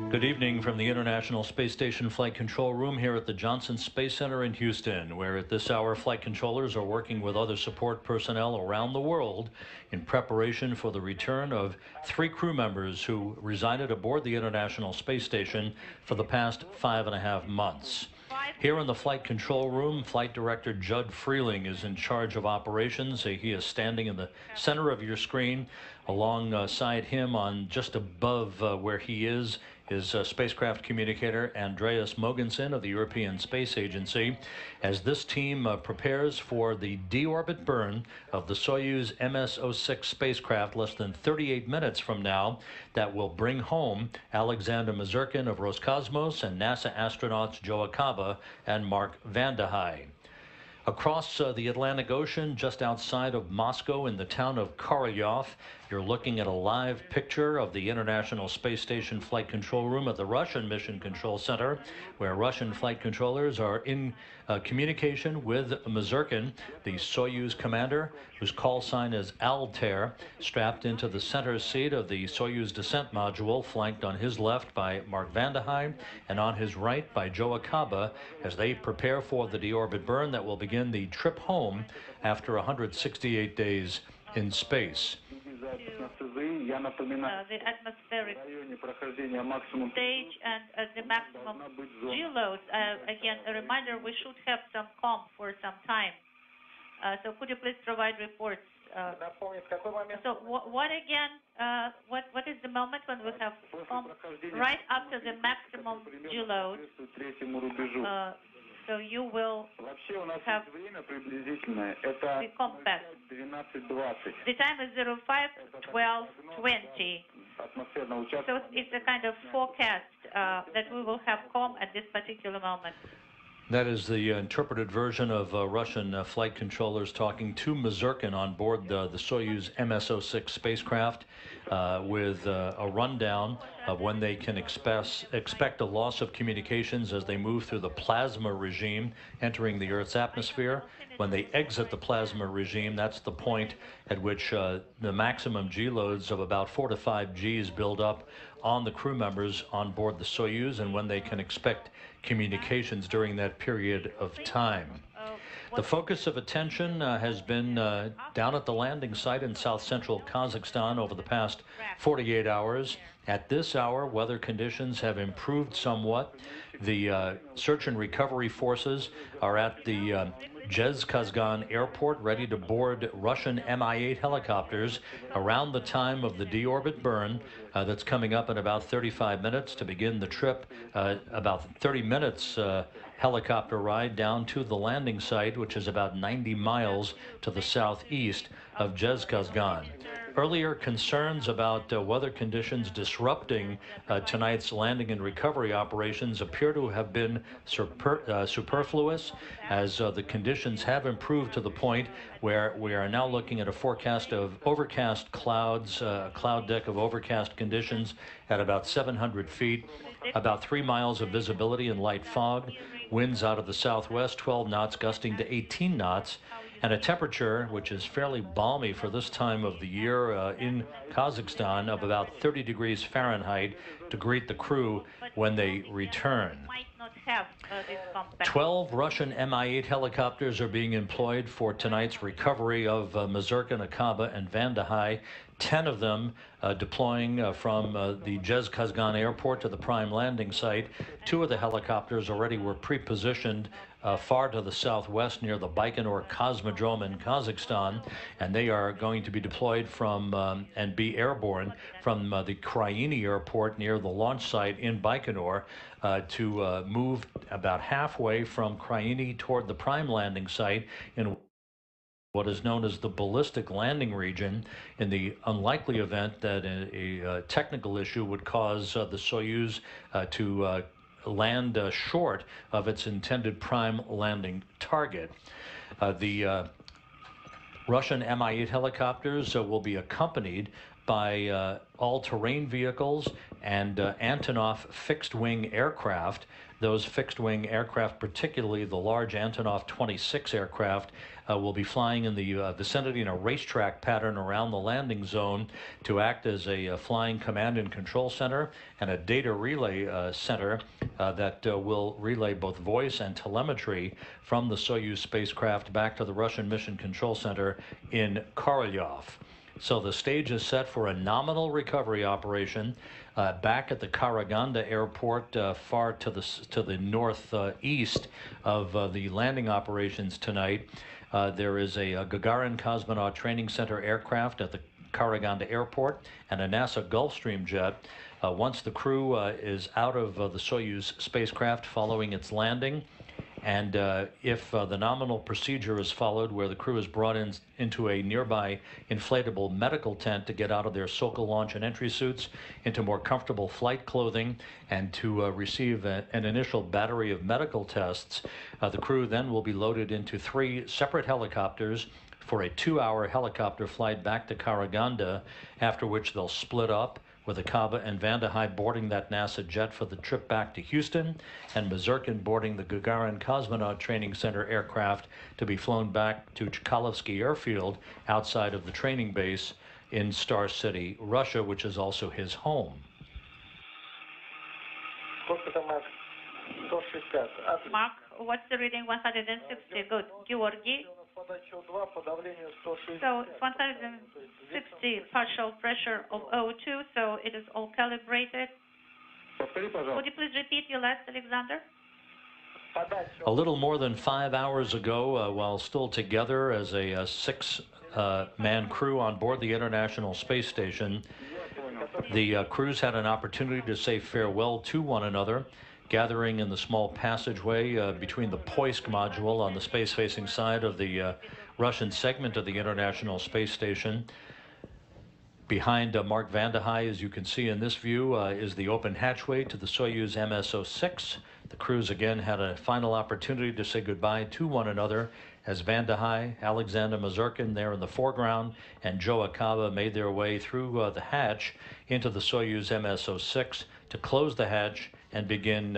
Good evening from the International Space Station Flight Control Room here at the Johnson Space Center in Houston, where at this hour flight controllers are working with other support personnel around the world in preparation for the return of 3 crew members who resided aboard the International Space Station for the past 5.5 months. Here in the flight control room, Flight Director Judd Freeling is in charge of operations. He is standing in the center of your screen. Alongside him, on just above where he is spacecraft communicator Andreas Mogensen of the European Space Agency, as this team prepares for the deorbit burn of the Soyuz MS-06 spacecraft less than 38 minutes from now, that will bring home Alexander Mazurkin of Roscosmos and NASA astronauts Joe Acaba and Mark Vande Hei. Across the Atlantic Ocean, just outside of Moscow in the town of Korolyov, you're looking at a live picture of the International Space Station Flight Control Room at the Russian Mission Control Center, where Russian flight controllers are in communication with Mazurkin, the Soyuz commander, whose call sign is Altair, strapped into the center seat of the Soyuz descent module, flanked on his left by Mark Vande Hei and on his right by Joe Acaba, as they prepare for the deorbit burn that will begin the trip home after 168 days in space. The atmospheric stage and the maximum G loads. Again, a reminder, we should have some comp for some time. So could you please provide reports? So what again, what is the moment when we have comp? Right after the maximum G load. So you will have the compact. The time is 05:12:20. So it's a kind of forecast that we will have COM at this particular moment. That is the interpreted version of Russian flight controllers talking to Mazurkin on board the Soyuz MS-06 spacecraft with a rundown of when they can expect a loss of communications as they move through the plasma regime, entering the Earth's atmosphere. When they exit the plasma regime, that's the point at which the maximum G loads of about 4 to 5 Gs build up on the crew members on board the Soyuz, and when they can expect communications during that period of time. The focus of attention has been down at the landing site in south-central Kazakhstan over the past 48 hours. At this hour, weather conditions have improved somewhat. The search and recovery forces are at the Zhezkazgan airport, ready to board Russian Mi-8 helicopters around the time of the deorbit burn that's coming up in about 35 minutes to begin the trip. About 30 minutes helicopter ride down to the landing site, which is about 90 miles to the southeast of Zhezkazgan. Earlier concerns about weather conditions disrupting tonight's landing and recovery operations appear to have been superfluous, as the conditions have improved to the point where we are now looking at a forecast of overcast clouds, a cloud deck of overcast conditions at about 700 feet, about 3 miles of visibility and light fog, winds out of the southwest, 12 knots gusting to 18 knots, and a temperature which is fairly balmy for this time of the year in Kazakhstan of about 30 degrees Fahrenheit to greet the crew when they return. 12 Russian Mi-8 helicopters are being employed for tonight's recovery of Mazurkin, Acaba, and Vande Hei. 10 of them deploying from the Zhezkazgan airport to the prime landing site. 2 of the helicopters already were pre-positioned far to the southwest near the Baikonur Cosmodrome in Kazakhstan, and they are going to be deployed from and be airborne from the Kryani airport near the launch site in Baikonur to move about halfway from Kryani toward the prime landing site in what is known as the ballistic landing region, in the unlikely event that a technical issue would cause the Soyuz to land short of its intended prime landing target. The Russian Mi-8 helicopters will be accompanied by all-terrain vehicles and Antonov fixed-wing aircraft. Those fixed-wing aircraft, particularly the large Antonov 26 aircraft, will be flying in the vicinity in a racetrack pattern around the landing zone to act as a flying command and control center and a data relay center that will relay both voice and telemetry from the Soyuz spacecraft back to the Russian Mission Control Center in Korolyov. So the stage is set for a nominal recovery operation back at the Karaganda airport, far to the northeast of the landing operations tonight. There is a Gagarin Cosmonaut Training Center aircraft at the Karaganda airport and a NASA Gulfstream jet. Once the crew is out of the Soyuz spacecraft following its landing, and if the nominal procedure is followed, where the crew is brought into a nearby inflatable medical tent to get out of their Sokol launch and entry suits into more comfortable flight clothing and to receive an initial battery of medical tests, the crew then will be loaded into 3 separate helicopters for a 2-hour helicopter flight back to Karaganda, after which they'll split up, with Akaba and Vandahai boarding that NASA jet for the trip back to Houston, and Mazurkin boarding the Gagarin Cosmonaut Training Center aircraft to be flown back to Chkalovsky Airfield outside of the training base in Star City, Russia, which is also his home. Mark, what's the reading? 160. Good. Georgi. So it's 160 partial pressure of O2, so it is all calibrated. Would you please repeat your last, Alexander? A little more than 5 hours ago, while still together as a 6-man crew on board the International Space Station, the crews had an opportunity to say farewell to one another, gathering in the small passageway between the Poisk module on the space-facing side of the Russian segment of the International Space Station. Behind Mark Vandahai, as you can see in this view, is the open hatchway to the Soyuz MS-06. The crews again had a final opportunity to say goodbye to one another as Vandahai, Alexander Mazurkin there in the foreground, and Joe Akaba made their way through the hatch into the Soyuz MS-06 to close the hatch and begin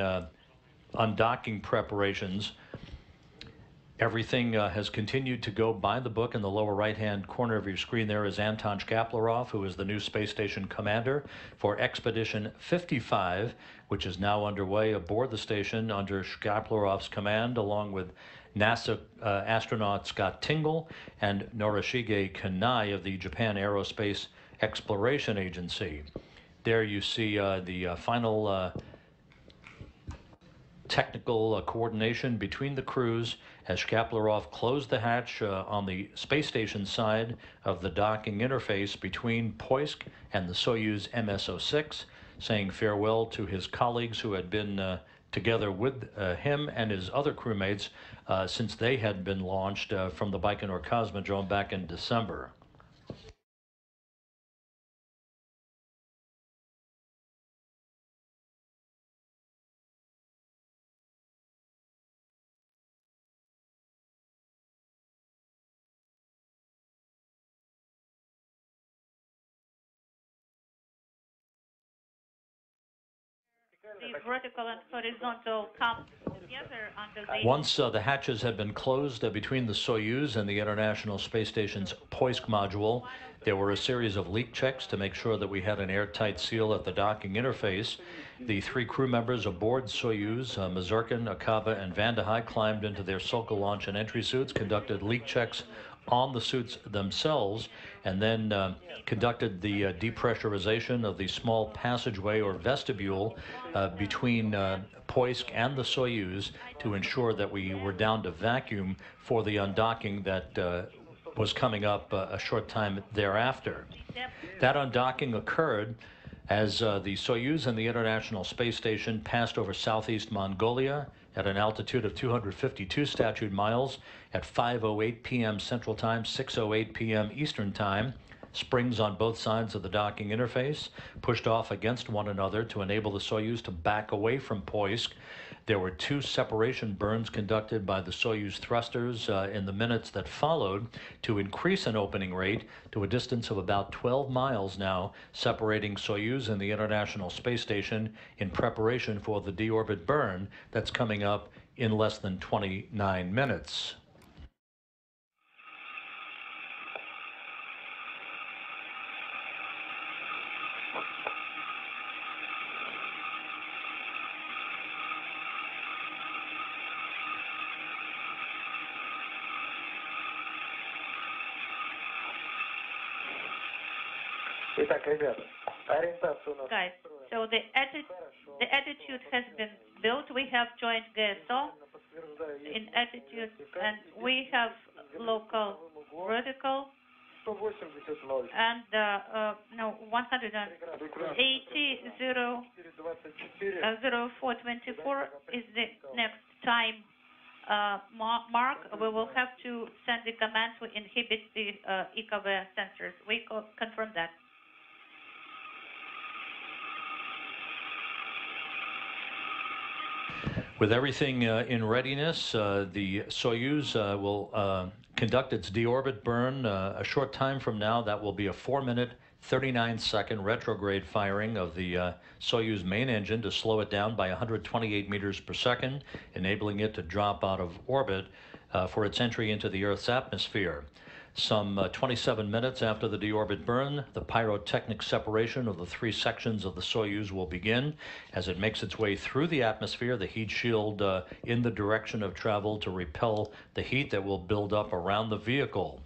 undocking preparations. Everything has continued to go by the book. In the lower right-hand corner of your screen there is Anton Shkaplerov, who is the new space station commander for Expedition 55, which is now underway aboard the station under Shkaplerov's command, along with NASA astronaut Scott Tingle and Norishige Kanai of the Japan Aerospace Exploration Agency. There you see the final technical coordination between the crews as Shkaplerov closed the hatch on the space station side of the docking interface between Poisk and the Soyuz MS-06, saying farewell to his colleagues who had been together with him and his other crewmates since they had been launched from the Baikonur Cosmodrome back in December. The vertical and horizontal come together under the... Once the hatches had been closed between the Soyuz and the International Space Station's Poisk module, there were a series of leak checks to make sure that we had an airtight seal at the docking interface. The 3 crew members aboard Soyuz, Mazurkin, Akaba, and Vandahai, climbed into their Sokol launch and entry suits, conducted leak checks on the suits themselves, and then conducted the depressurization of the small passageway or vestibule between Poisk and the Soyuz to ensure that we were down to vacuum for the undocking that was coming up a short time thereafter. That undocking occurred as the Soyuz and the International Space Station passed over southeast Mongolia at an altitude of 252 statute miles at 5:08 p.m. Central Time, 6:08 p.m. Eastern Time. springs on both sides of the docking interface pushed off against one another to enable the Soyuz to back away from Poisk. There were 2 separation burns conducted by the Soyuz thrusters in the minutes that followed to increase an opening rate to a distance of about 12 miles now, separating Soyuz and the International Space Station in preparation for the deorbit burn that's coming up in less than 29 minutes. Guys, so the attitude has been built. We have joined GSO in attitude, and we have local vertical, and 180.0424 is the next time mark. We will have to send the command to inhibit the EKV sensors. We confirm that. With everything in readiness, the Soyuz will conduct its deorbit burn a short time from now. That will be a 4-minute, 39-second retrograde firing of the Soyuz main engine to slow it down by 128 meters per second, enabling it to drop out of orbit for its entry into the Earth's atmosphere. Some 27 minutes after the deorbit burn, the pyrotechnic separation of the 3 sections of the Soyuz will begin. As it makes its way through the atmosphere, the heat shield in the direction of travel to repel the heat that will build up around the vehicle.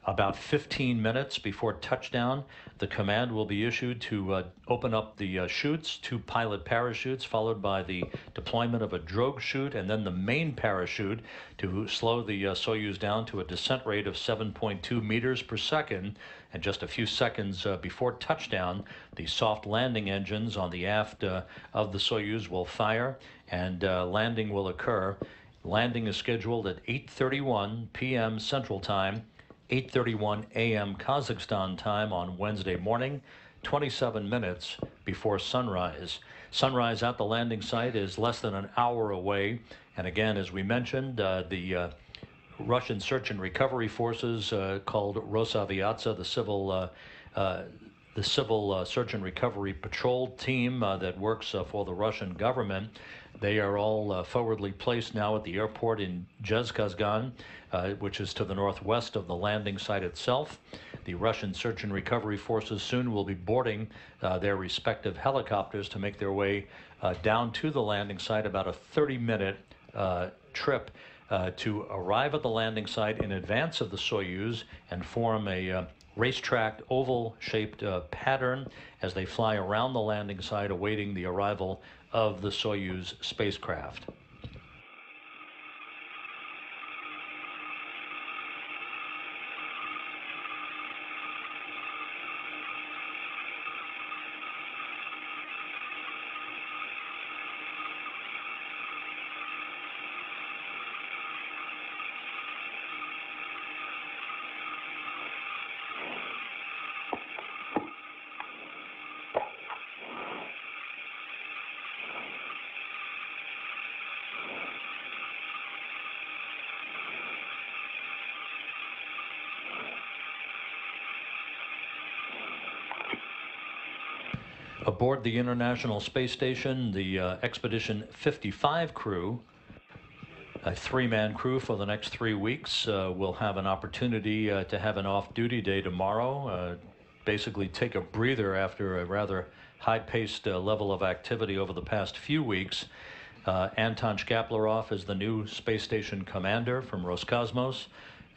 About 15 minutes before touchdown, the command will be issued to open up the chutes, 2 pilot parachutes, followed by the deployment of a drogue chute, and then the main parachute to slow the Soyuz down to a descent rate of 7.2 meters per second. And just a few seconds before touchdown, the soft landing engines on the aft of the Soyuz will fire, and landing will occur. Landing is scheduled at 8:31 p.m. Central Time, 8:31 a.m. Kazakhstan time on Wednesday morning, 27 minutes before sunrise. Sunrise at the landing site is less than an hour away. And again, as we mentioned, the Russian search and recovery forces called Rosaviatsia, the civil search and recovery patrol team that works for the Russian government. They are all forwardly placed now at the airport in Zhezkazgan, which is to the northwest of the landing site itself. The Russian search and recovery forces soon will be boarding their respective helicopters to make their way down to the landing site, about a 30-minute trip to arrive at the landing site in advance of the Soyuz and form a racetrack oval-shaped pattern as they fly around the landing site awaiting the arrival of the Soyuz spacecraft. Aboard the International Space Station, the Expedition 55 crew, a 3-man crew for the next 3 weeks, will have an opportunity to have an off-duty day tomorrow, basically take a breather after a rather high-paced level of activity over the past few weeks. Anton Shkaplerov is the new space station commander from Roscosmos,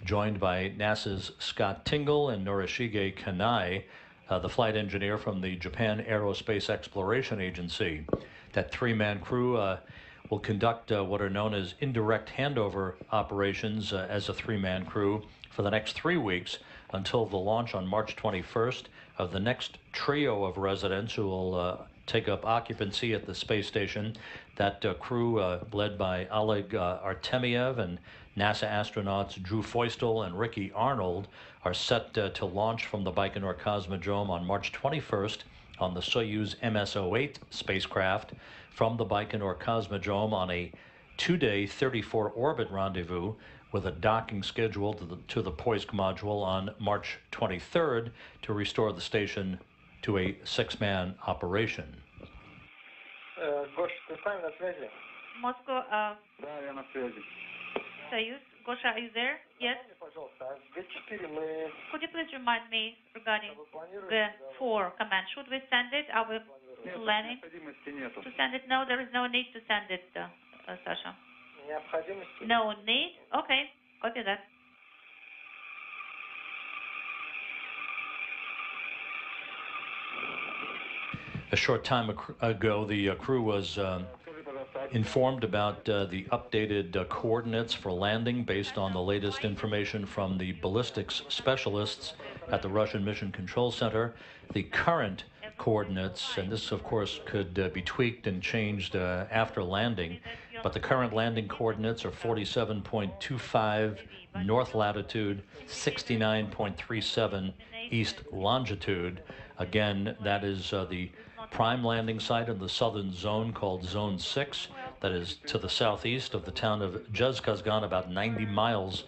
joined by NASA's Scott Tingle and Norishige Kanai, the flight engineer from the Japan Aerospace Exploration Agency. That 3-man crew will conduct what are known as indirect handover operations as a 3-man crew for the next 3 weeks until the launch on March 21st of the next trio of residents who will take up occupancy at the space station. That crew, led by Oleg Artemyev and NASA astronauts Drew Feustel and Ricky Arnold, are set to launch from the Baikonur Cosmodrome on March 21st on the Soyuz MS-08 spacecraft from the Baikonur Cosmodrome on a 2-day 34-orbit rendezvous with a docking schedule to the Poisk module on March 23rd to restore the station to a 6-man operation. Moscow, Soyuz. Gosha, are you there? Yes? Could you please remind me regarding the 4 command? Should we send it? Are we planning to send it? No, there is no need to send it, Sasha. No need? Okay, copy that. A short time ago, the crew was informed about the updated coordinates for landing based on the latest information from the ballistics specialists at the Russian Mission Control Center. The current coordinates, and this of course could be tweaked and changed after landing, but the current landing coordinates are 47.25 north latitude, 69.37 east longitude. Again, that is the prime landing site in the southern zone called Zone 6. That is to the southeast of the town of Jezkazgan, about 90 miles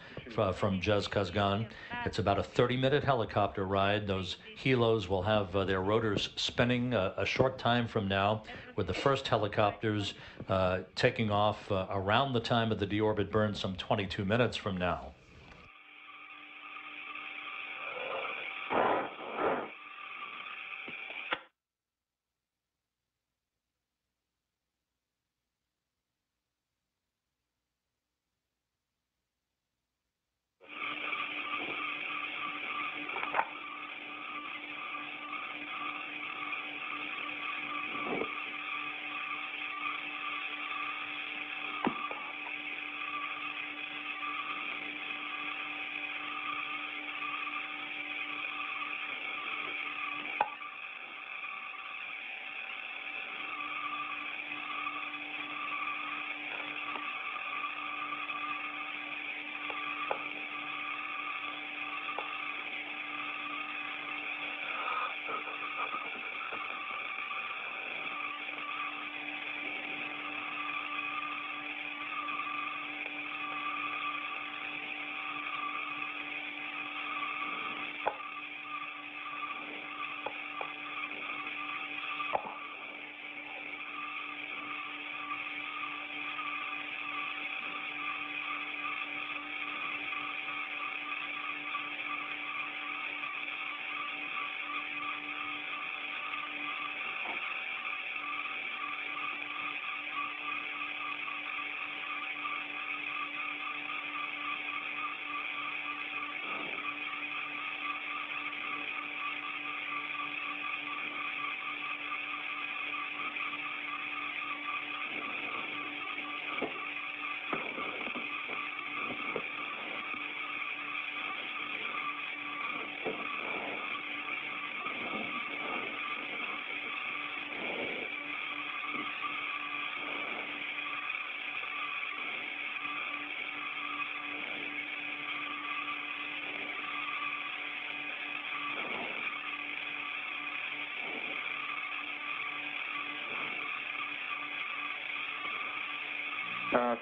from Jezkazgan. It's about a 30-minute helicopter ride. Those helos will have their rotors spinning a short time from now, with the first helicopters taking off around the time of the deorbit burn, some 22 minutes from now.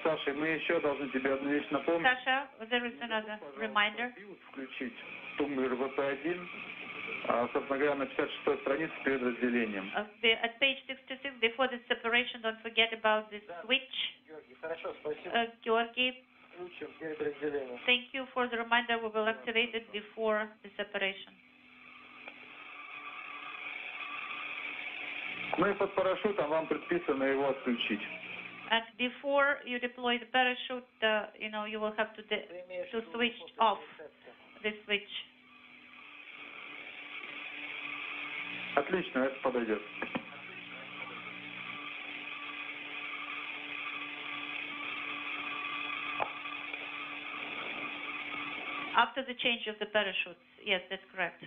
Саша, мы еще должны тебе одну вещь напомнить. Sasha, there is another reminder. Включить тумблер ВП-1, собственно говоря, на 56-й странице перед разделением. At page 66, before the separation, don't forget about the switch. Хорошо, спасибо. Georgi, Включим перед разделением. thank you for the reminder. We will activate it before the separation. Ну и под парашютом вам предписано его отключить. And before you deploy the parachute, you will have to switch off the switch. Отлично, это подойдет. After the change of the parachutes, yes, that's correct.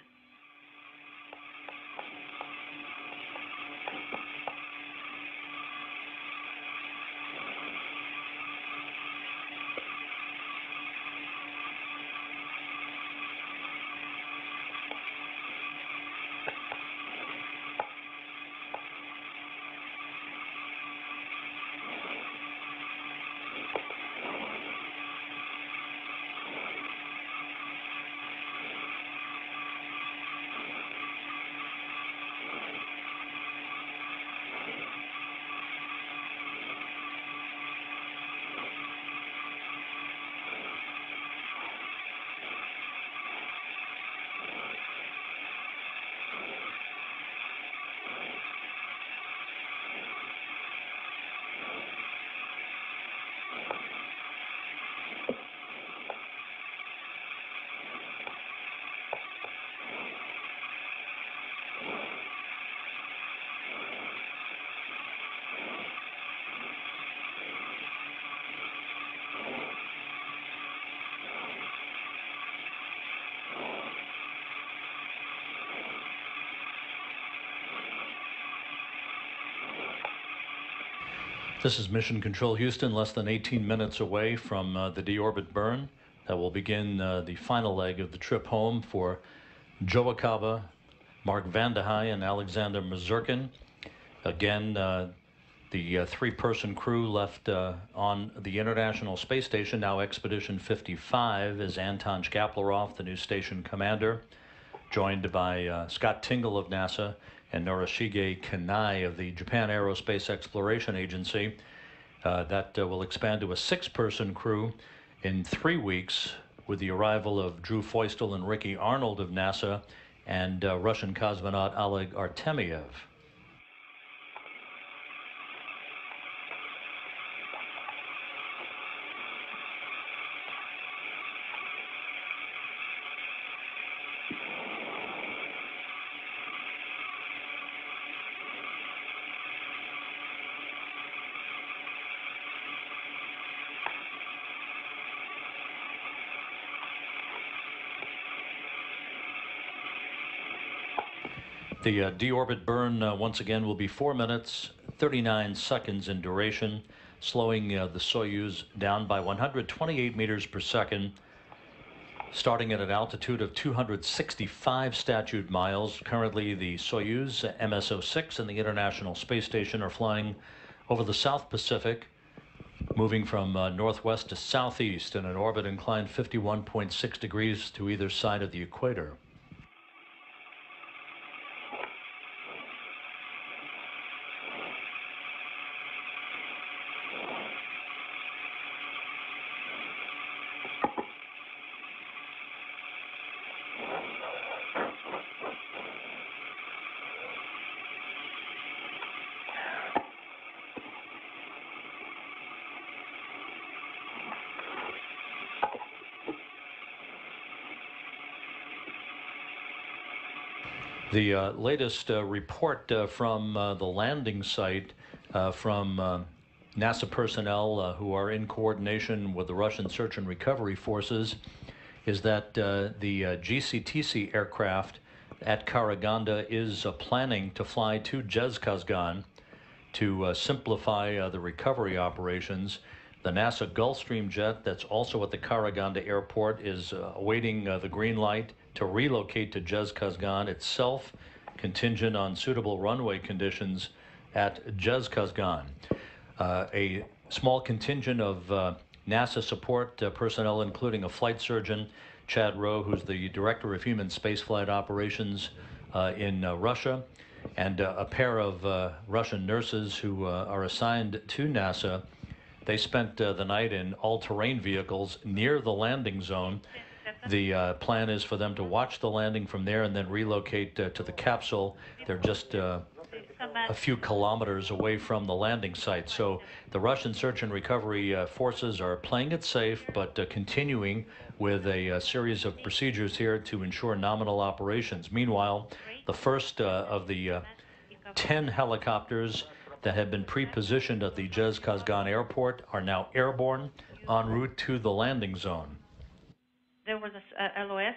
This is Mission Control Houston, less than 18 minutes away from the deorbit burn. That will begin the final leg of the trip home for Joe Acaba, Mark Vande Hei, and Alexander Mazurkin. Again, the three-person crew left on the International Space Station, now Expedition 55, is Anton Shkaplerov, the new station commander, joined by Scott Tingle of NASA and Norishige Kanai of the Japan Aerospace Exploration Agency. That will expand to a six-person crew in 3 weeks with the arrival of Drew Feustel and Ricky Arnold of NASA and Russian cosmonaut Oleg Artemyev. The deorbit burn once again will be 4 minutes, 39 seconds in duration, slowing the Soyuz down by 128 meters per second, starting at an altitude of 265 statute miles. Currently, the Soyuz, MS-06, and the International Space Station are flying over the South Pacific, moving from northwest to southeast in an orbit inclined 51.6 degrees to either side of the equator. The latest report from the landing site from NASA personnel who are in coordination with the Russian search and recovery forces is that the GCTC aircraft at Karaganda is planning to fly to Zhezkazgan to simplify the recovery operations. The NASA Gulfstream jet that's also at the Karaganda airport is awaiting the green light to relocate to Zhezkazgan itself, contingent on suitable runway conditions at Zhezkazgan. A small contingent of NASA support personnel, including a flight surgeon, Chad Rowe, who's the Director of Human Spaceflight Operations in Russia, and a pair of Russian nurses who are assigned to NASA. They spent the night in all-terrain vehicles near the landing zone. The plan is for them to watch the landing from there and then relocate to the capsule. They're just a few kilometers away from the landing site. So the Russian search and recovery forces are playing it safe, but continuing with a series of procedures here to ensure nominal operations. Meanwhile, the first of the 10 helicopters that have been pre-positioned at the Zhezkazgan airport are now airborne en route to the landing zone. There was a LOS.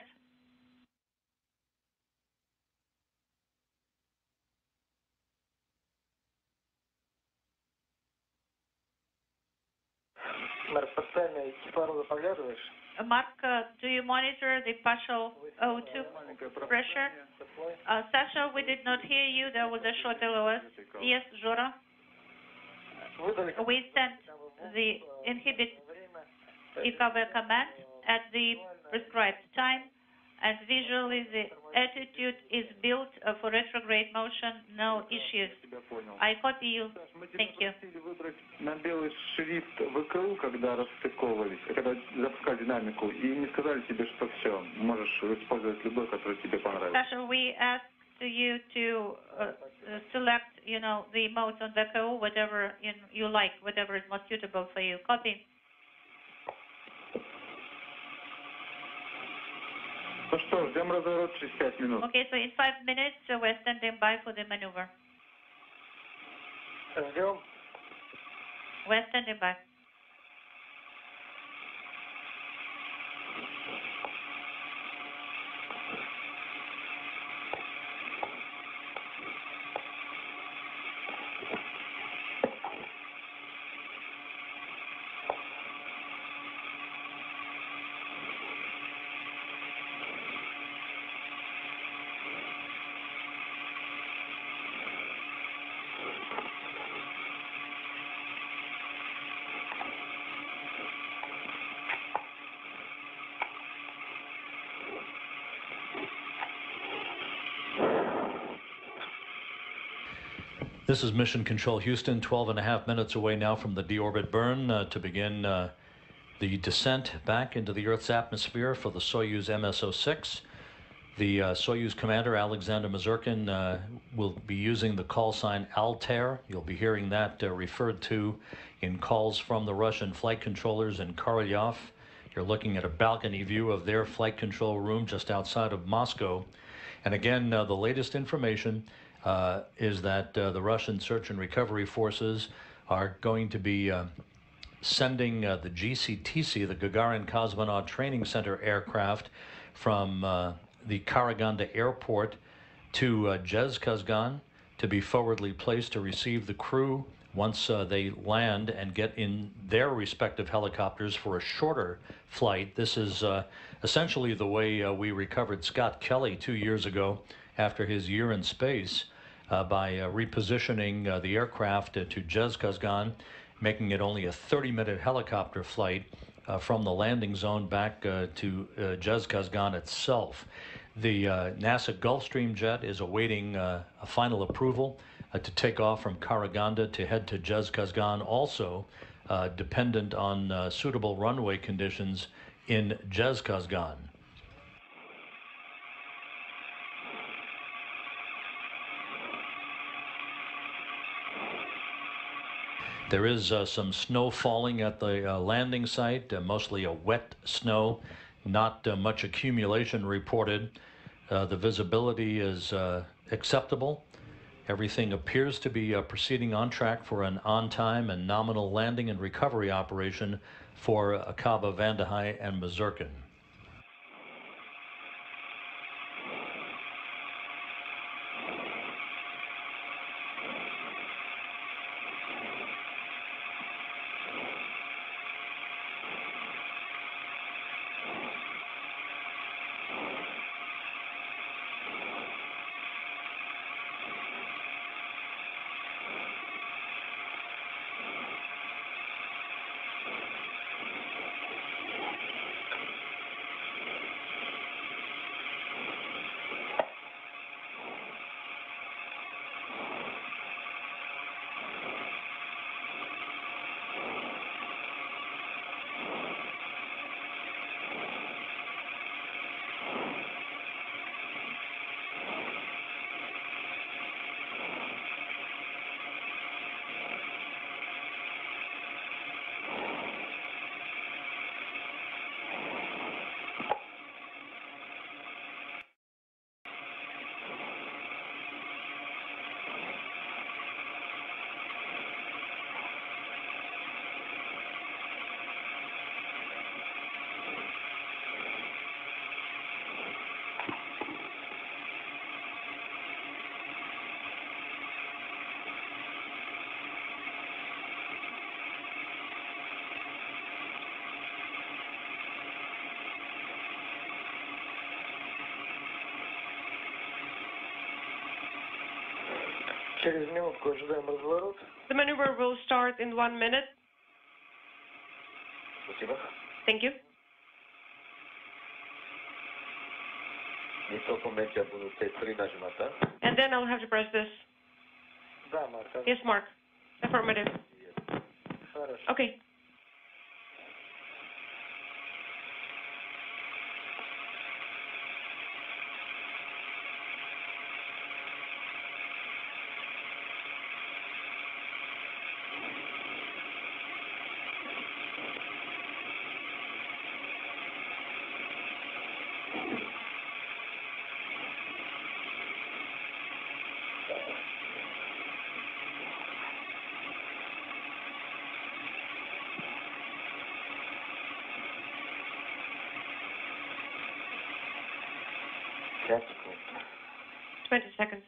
Mark, do you monitor the partial O2 pressure? Sasha, we did not hear you. There was a short LOS. Yes, Zhora? We sent the inhibit IKV command at the prescribed time, and visually the attitude is built for retrograde motion, no issues. I copy you. Thank you. На белый шрифт ВКУ, когда расстыковывались, когда запускали динамику, и не сказали тебе, что все, можешь использовать любой, который тебе понравится. Sasha, we asked you to select, the modes on VKO, whatever you like, whatever is most suitable for you. Copy. Ну что, ждем разворот через 5 минут. Okay, so in 5 minutes, we're standing by for the maneuver. Ждем. We're standing by. This is Mission Control Houston, 12.5 minutes away now from the deorbit burn to begin the descent back into the Earth's atmosphere for the Soyuz MS-06. The Soyuz commander, Alexander Mazurkin, will be using the call sign Altair. You'll be hearing that referred to in calls from the Russian flight controllers in Korolyov. You're looking at a balcony view of their flight control room just outside of Moscow. And again, the latest information is that the Russian search and recovery forces are going to be sending the GCTC, the Gagarin Cosmonaut Training Center aircraft, from the Karaganda Airport to Zhezkazgan to be forwardly placed to receive the crew once they land and get in their respective helicopters for a shorter flight. This is essentially the way we recovered Scott Kelly 2 years ago after his year in space by repositioning the aircraft to Zhezkazgan, making it only a 30-minute helicopter flight from the landing zone back to Zhezkazgan itself. The NASA Gulfstream jet is awaiting a final approval to take off from Karaganda to head to Zhezkazgan, also dependent on suitable runway conditions in Zhezkazgan. There is some snow falling at the landing site, mostly a wet snow, not much accumulation reported. The visibility is acceptable. Everything appears to be proceeding on track for an on-time and nominal landing and recovery operation for Akaba, Vandehei, and Mazurkin. Через минутку ожидаем разворот. The maneuver will start in 1 minute. Спасибо. Thank you. И толком я буду T3 нажимать, да? And then I'll have to press this. Да, Марк. Yes, Mark. Affirmative. Хорошо. Okay. 20 seconds.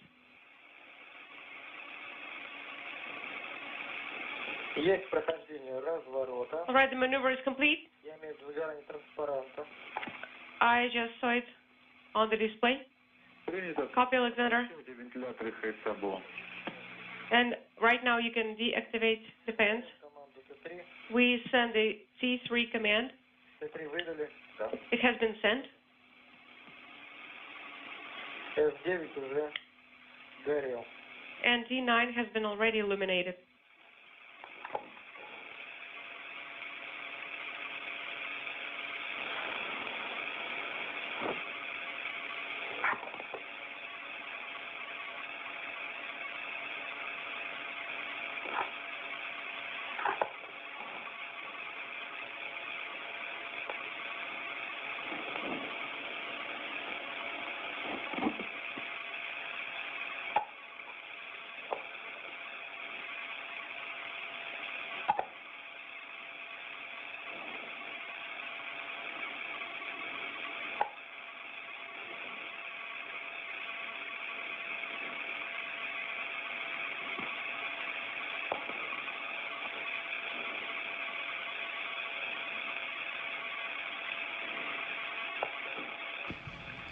Есть прохождение разворота. All right, the maneuver is complete. Я имею в виду сгорание транспаранта. I just saw it on the display. Принято. Copy, Alexander. Вентиляторы ХСАБО. And right now you can deactivate the fans. Команду Т3. We send the C3 command. Т3 выдали. Да. It has been sent. С9 уже горел. And D9 has been already illuminated.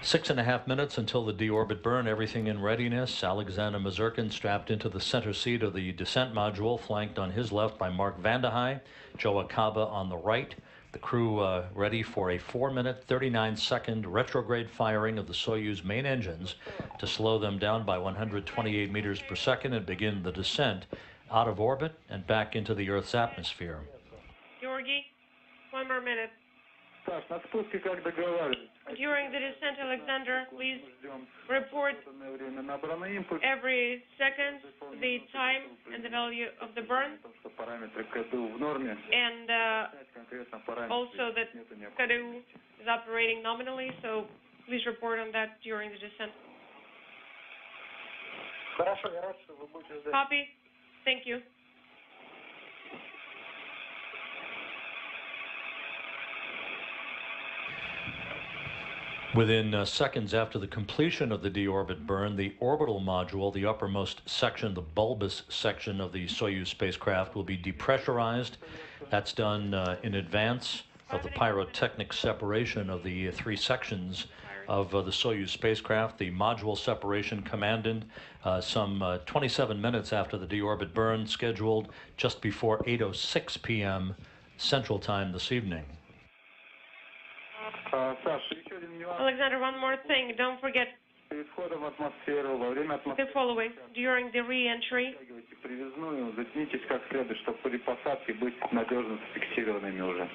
Six and a half minutes until the deorbit burn. Everything in readiness. Alexander Mazurkin strapped into the center seat of the descent module, flanked on his left by Mark Vandehei, Joe Akaba on the right. The crew ready for a 4-minute, 39-second retrograde firing of the Soyuz main engines to slow them down by 128 meters per second and begin the descent out of orbit and back into the Earth's atmosphere. Georgi, 1 more minute. Саш, на спуске как договаривались? During the descent, Alexander, please Ждем report время. Набранный импульс. every second the time and the value of the burn, Что параметры КТУ в норме. and Конкретно параметры. also that Нету необходимости. KDU is operating nominally, so please report on that during the descent. Хорошо, я рад, что вы будете ждать. Copy. Thank you. Within seconds after the completion of the deorbit burn, the orbital module, the uppermost section, the bulbous section of the Soyuz spacecraft, will be depressurized. That's done in advance of the pyrotechnic separation of the three sections of the Soyuz spacecraft. The module separation commanded some 27 minutes after the deorbit burn, scheduled just before 8:06 p.m. Central Time this evening. Саша, еще один нюанс. Alexander, one more thing. Don't forget Перед входом в атмосферу, во время the атмосферы. following. During the re-entry, Вытягивайте привязную, затяните как следует, чтобы при посадке быть надежно зафиксированными уже.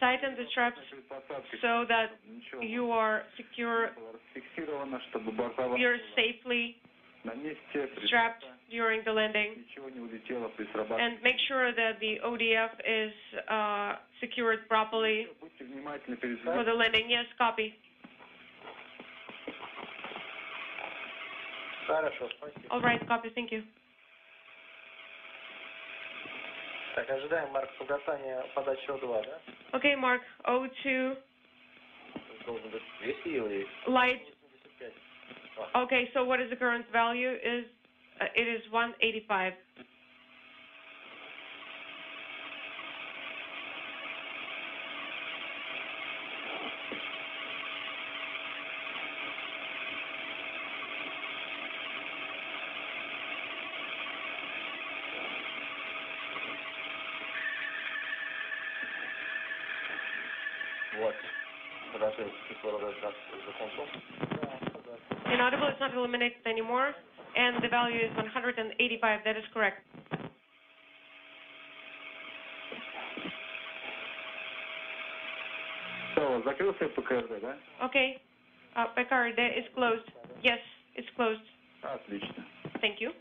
tighten the straps Перед посадкой so that ничего you are secure, было зафиксировано, чтобы бортовая you're safely на месте, strapped during the landing. ничего не улетело при срабатывании. And make sure that the ODF is secured properly Будьте внимательны перед for the landing. Yes, copy. Хорошо, спасибо. All right, copy. Thank you. Так, ожидаем, Марк, погасания подачи О2, да? Okay, Mark, O2, Должен быть 200 или light. 85? Okay, so what is the current value? It is 185. Вот. Подожди, кислорода закончил. Inaudible is not eliminated anymore, and the value is 185. That is correct. Что, закрылся ПКРД, да? Okay, PKRD is closed. Yes, it's closed. Отлично. Thank you.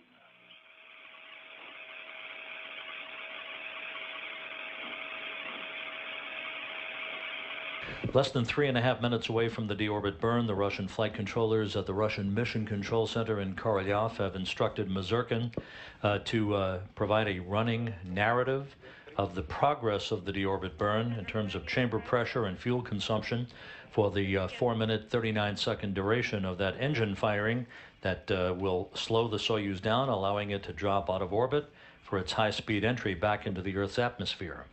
Less than 3.5 minutes away from the deorbit burn, the Russian flight controllers at the Russian Mission Control Center in Korolyov have instructed Mazurkin to provide a running narrative of the progress of the deorbit burn in terms of chamber pressure and fuel consumption for the 4-minute, 39-second duration of that engine firing that will slow the Soyuz down, allowing it to drop out of orbit for its high-speed entry back into the Earth's atmosphere.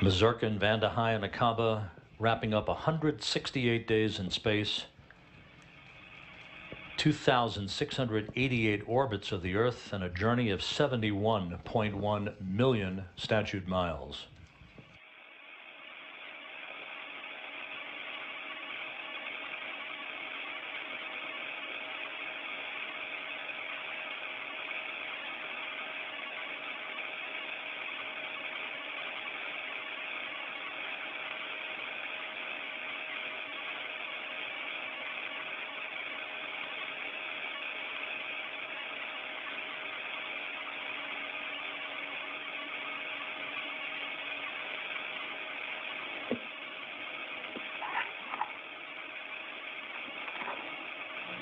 Mazurkin, Van der Heij, and Akaba wrapping up 168 days in space, 2,688 orbits of the Earth, and a journey of 71.1 million statute miles.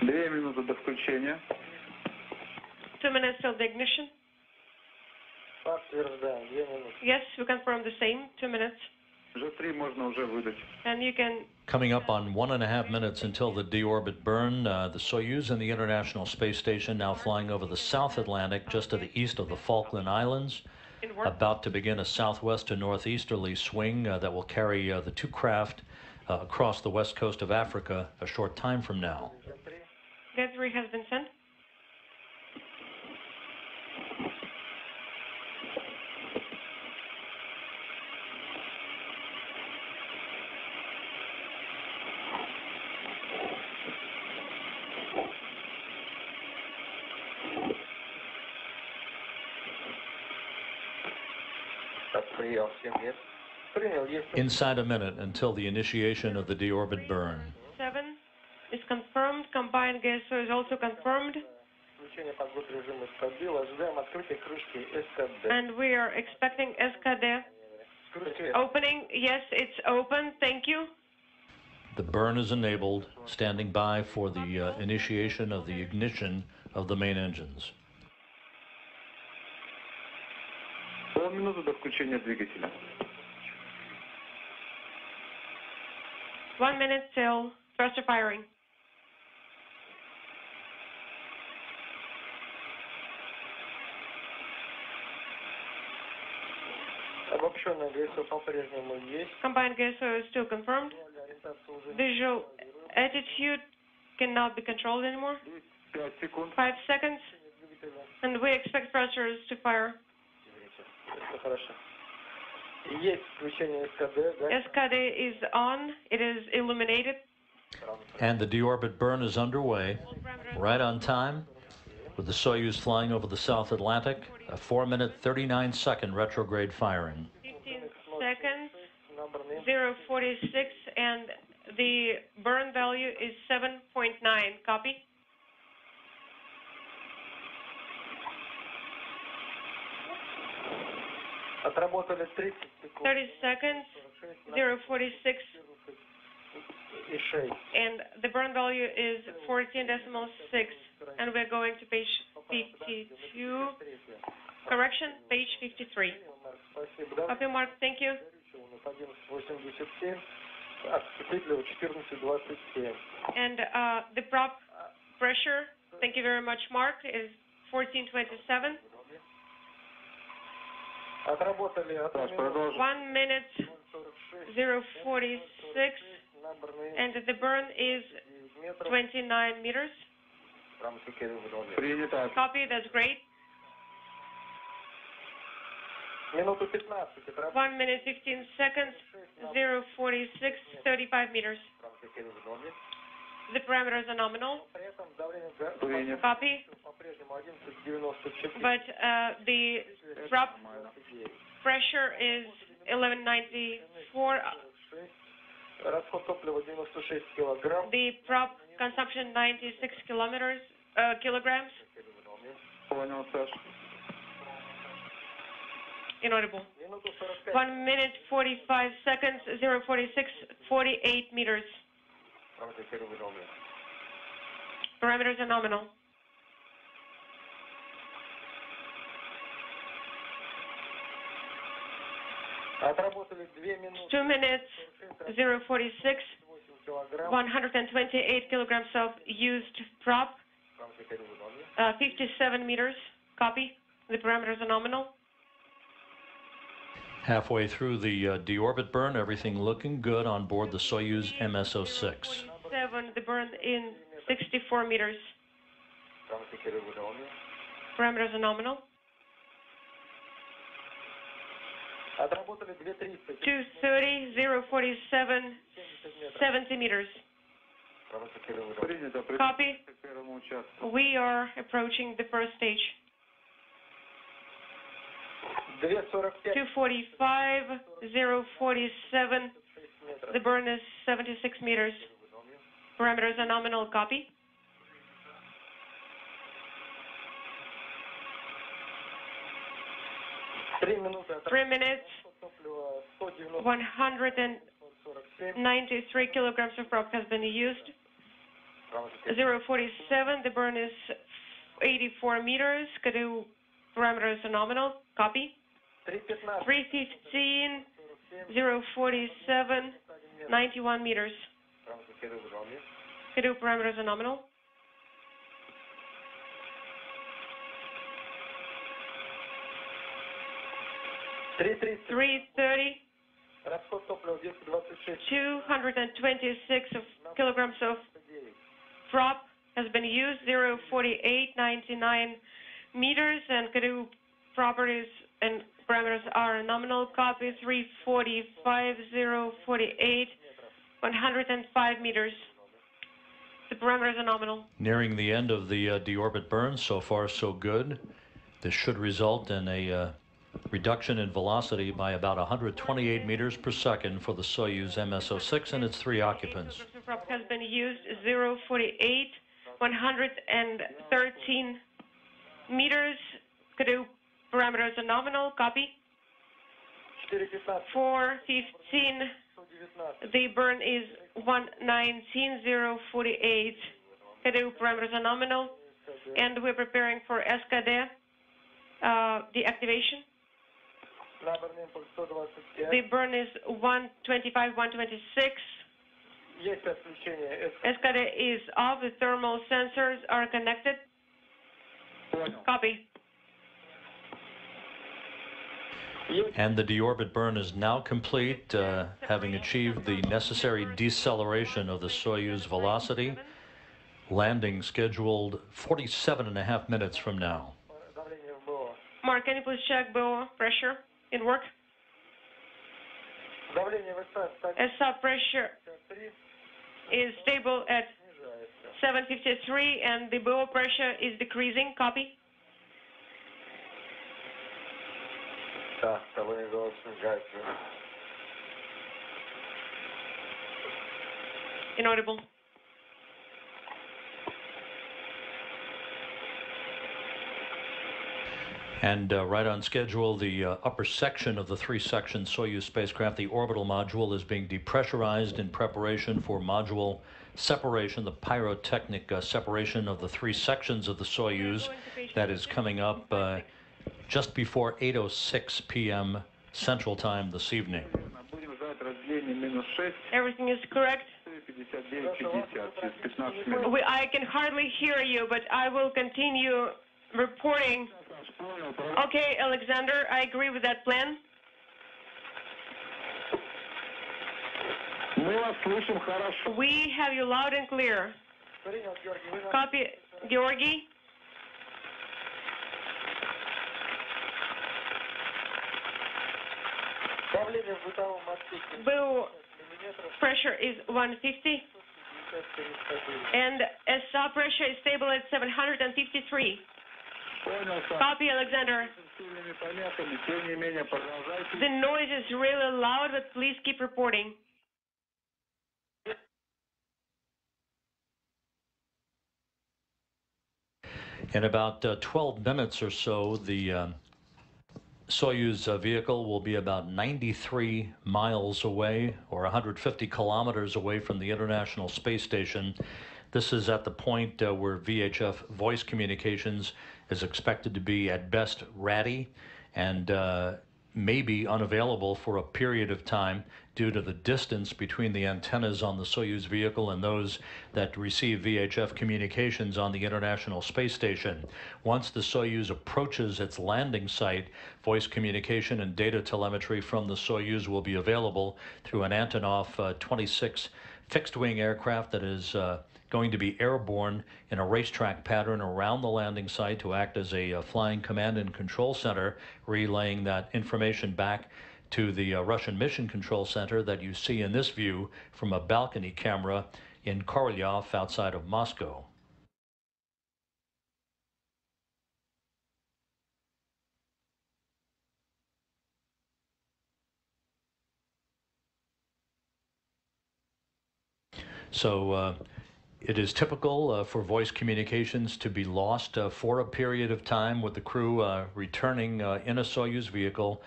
Две минуты до включения. 2 minutes till the ignition. Подтверждаем, 2 минуты. Yes, we confirm the same, 2 minutes. Уже 3 можно уже выдать. And you can... Coming up on 1.5 minutes until the deorbit burn, the Soyuz and the International Space Station now flying over the South Atlantic just to the east of the Falkland Islands, about to begin a southwest to northeasterly swing that will carry the two craft across the west coast of Africa a short time from now. Reentry has been sent. Inside a minute until the initiation of the deorbit burn. 7 is confirmed. Combined GSO is also confirmed. And we are expecting SKD opening. Yes, it's open. Thank you. The burn is enabled, standing by for the initiation of the ignition of the main engines. Полминуты до включения двигателя. 1 minute till thruster firing. Обобщенная ГСО по-прежнему есть. Combined GSO is still confirmed. Visual attitude cannot be controlled anymore. 5 секунд. 5 seconds. And we expect thrusters to fire. Все хорошо. Есть включение СКД, да? SKD is on. It is illuminated. And the deorbit burn is underway, right on time, with the Soyuz flying over the South Atlantic, a 4-minute, 39-second retrograde firing. 15 seconds, 046, and the burn value is 7.9. Copy. Отработали 30 секунд. 30 seconds, 046, И 6. and the burn value is 14.6, and we're going to page 52. Correction, page 53. Спасибо. Copy, Mark. Thank you. 11.87. Осветитель 14.27. And the prop pressure, thank you very much, Mark, is 1427. Отработали 1 minute, 046, and the burn is 29 meters. Принято. Copy, that's great. Минуту 15. 1 minute, 15 seconds, 046, 35 meters. The parameters are nominal. При этом давление газа Принято. Copy. по-прежнему 11.94. But the prop pressure is 1194. Расход топлива 96 килограмм. The prop consumption 96 kilograms. Понял, Саш. Inaudible. 1 minute 45 seconds, 046, 48 meters. Parameters are nominal. Отработали 2 минуты. 2 minutes, 046, 128 kilograms of used prop, 57 meters. Copy. The parameters are nominal. Halfway through the deorbit burn, everything looking good on board the Soyuz MS-06. 7, the burn in 64 meters. Parameters are nominal. Отработали 2.30. 230, 047, 70 meters. Принято. Copy. К первому участку. We are approaching the first stage. 2.45. 245, 047. The burn is 76 meters. Parameters are nominal. Copy. Три минуты. 3 minutes, Топлива 190. 193 kilograms of prop has been used. 047, the burn is 84 meters. Canoe parameters are nominal. Copy. 3.15. 315, 047, 91 meters. Canoe parameters are nominal. 330, Расход топлива 226. 226 kilograms of prop has been used. 048, 99 meters, and canoe properties and parameters are nominal. Copy. 345, 048, 105 meters. The parameters are nominal. Nearing the end of the deorbit burn, so far so good. This should result in a reduction in velocity by about 128 meters per second for the Soyuz MS-06 and its 3 occupants. Prop has been used. 048, 113 meters. Canoe parameters are nominal. Copy. 4.15. 415. 119. The burn is 119,048. Canoe parameters are nominal, and we're preparing for SKD deactivation. Наборный импульс 125. The burn is 125, 126. Есть отключение. SKD is off. The thermal sensors are connected. Copy. And the deorbit burn is now complete, having achieved the necessary deceleration of the Soyuz velocity. Landing scheduled 47.5 minutes from now. Давление в БО. Mark, can you please check BO pressure in work? Давление в СС SR pressure 153. is stable at 753, and the BO pressure is decreasing. Copy. Да, давление БО снижается. Inaudible. And right on schedule, the upper section of the 3-section Soyuz spacecraft, the orbital module, is being depressurized in preparation for module separation, the pyrotechnic separation of the 3 sections of the Soyuz. That is coming up just before 8:06 p.m. Central Time this evening. Будем ждать разделение -6. Everything is correct. 59:50 через 15 минут. I can hardly hear you, but I will continue reporting. Okay, Alexander, I agree with that plan. Мы вас слышим хорошо. We have you loud and clear. Принял, Георгий. Вы Copy, Georgi. Давление в бытовом отсеке BO миллиметров pressure is 150, 54. and SR pressure is stable at 753. Понял, сам. Copy, Alexander. Сильными помехами, тем не менее, продолжайте. The noise is really loud, but please keep reporting. In about 12 minutes or so, the Soyuz vehicle will be about 93 miles away, or 150 kilometers away from the International Space Station. This is at the point where VHF voice communications is expected to be at best ratty and may be unavailable for a period of time due to the distance between the antennas on the Soyuz vehicle and those that receive VHF communications on the International Space Station. Once the Soyuz approaches its landing site, voice communication and data telemetry from the Soyuz will be available through an Antonov 26 fixed-wing aircraft that is going to be airborne in a racetrack pattern around the landing site to act as a flying command and control center, relaying that information back to the Russian Mission Control Center that you see in this view from a balcony camera in Korolyov outside of Moscow. So it is typical for voice communications to be lost for a period of time, with the crew returning in a Soyuz vehicle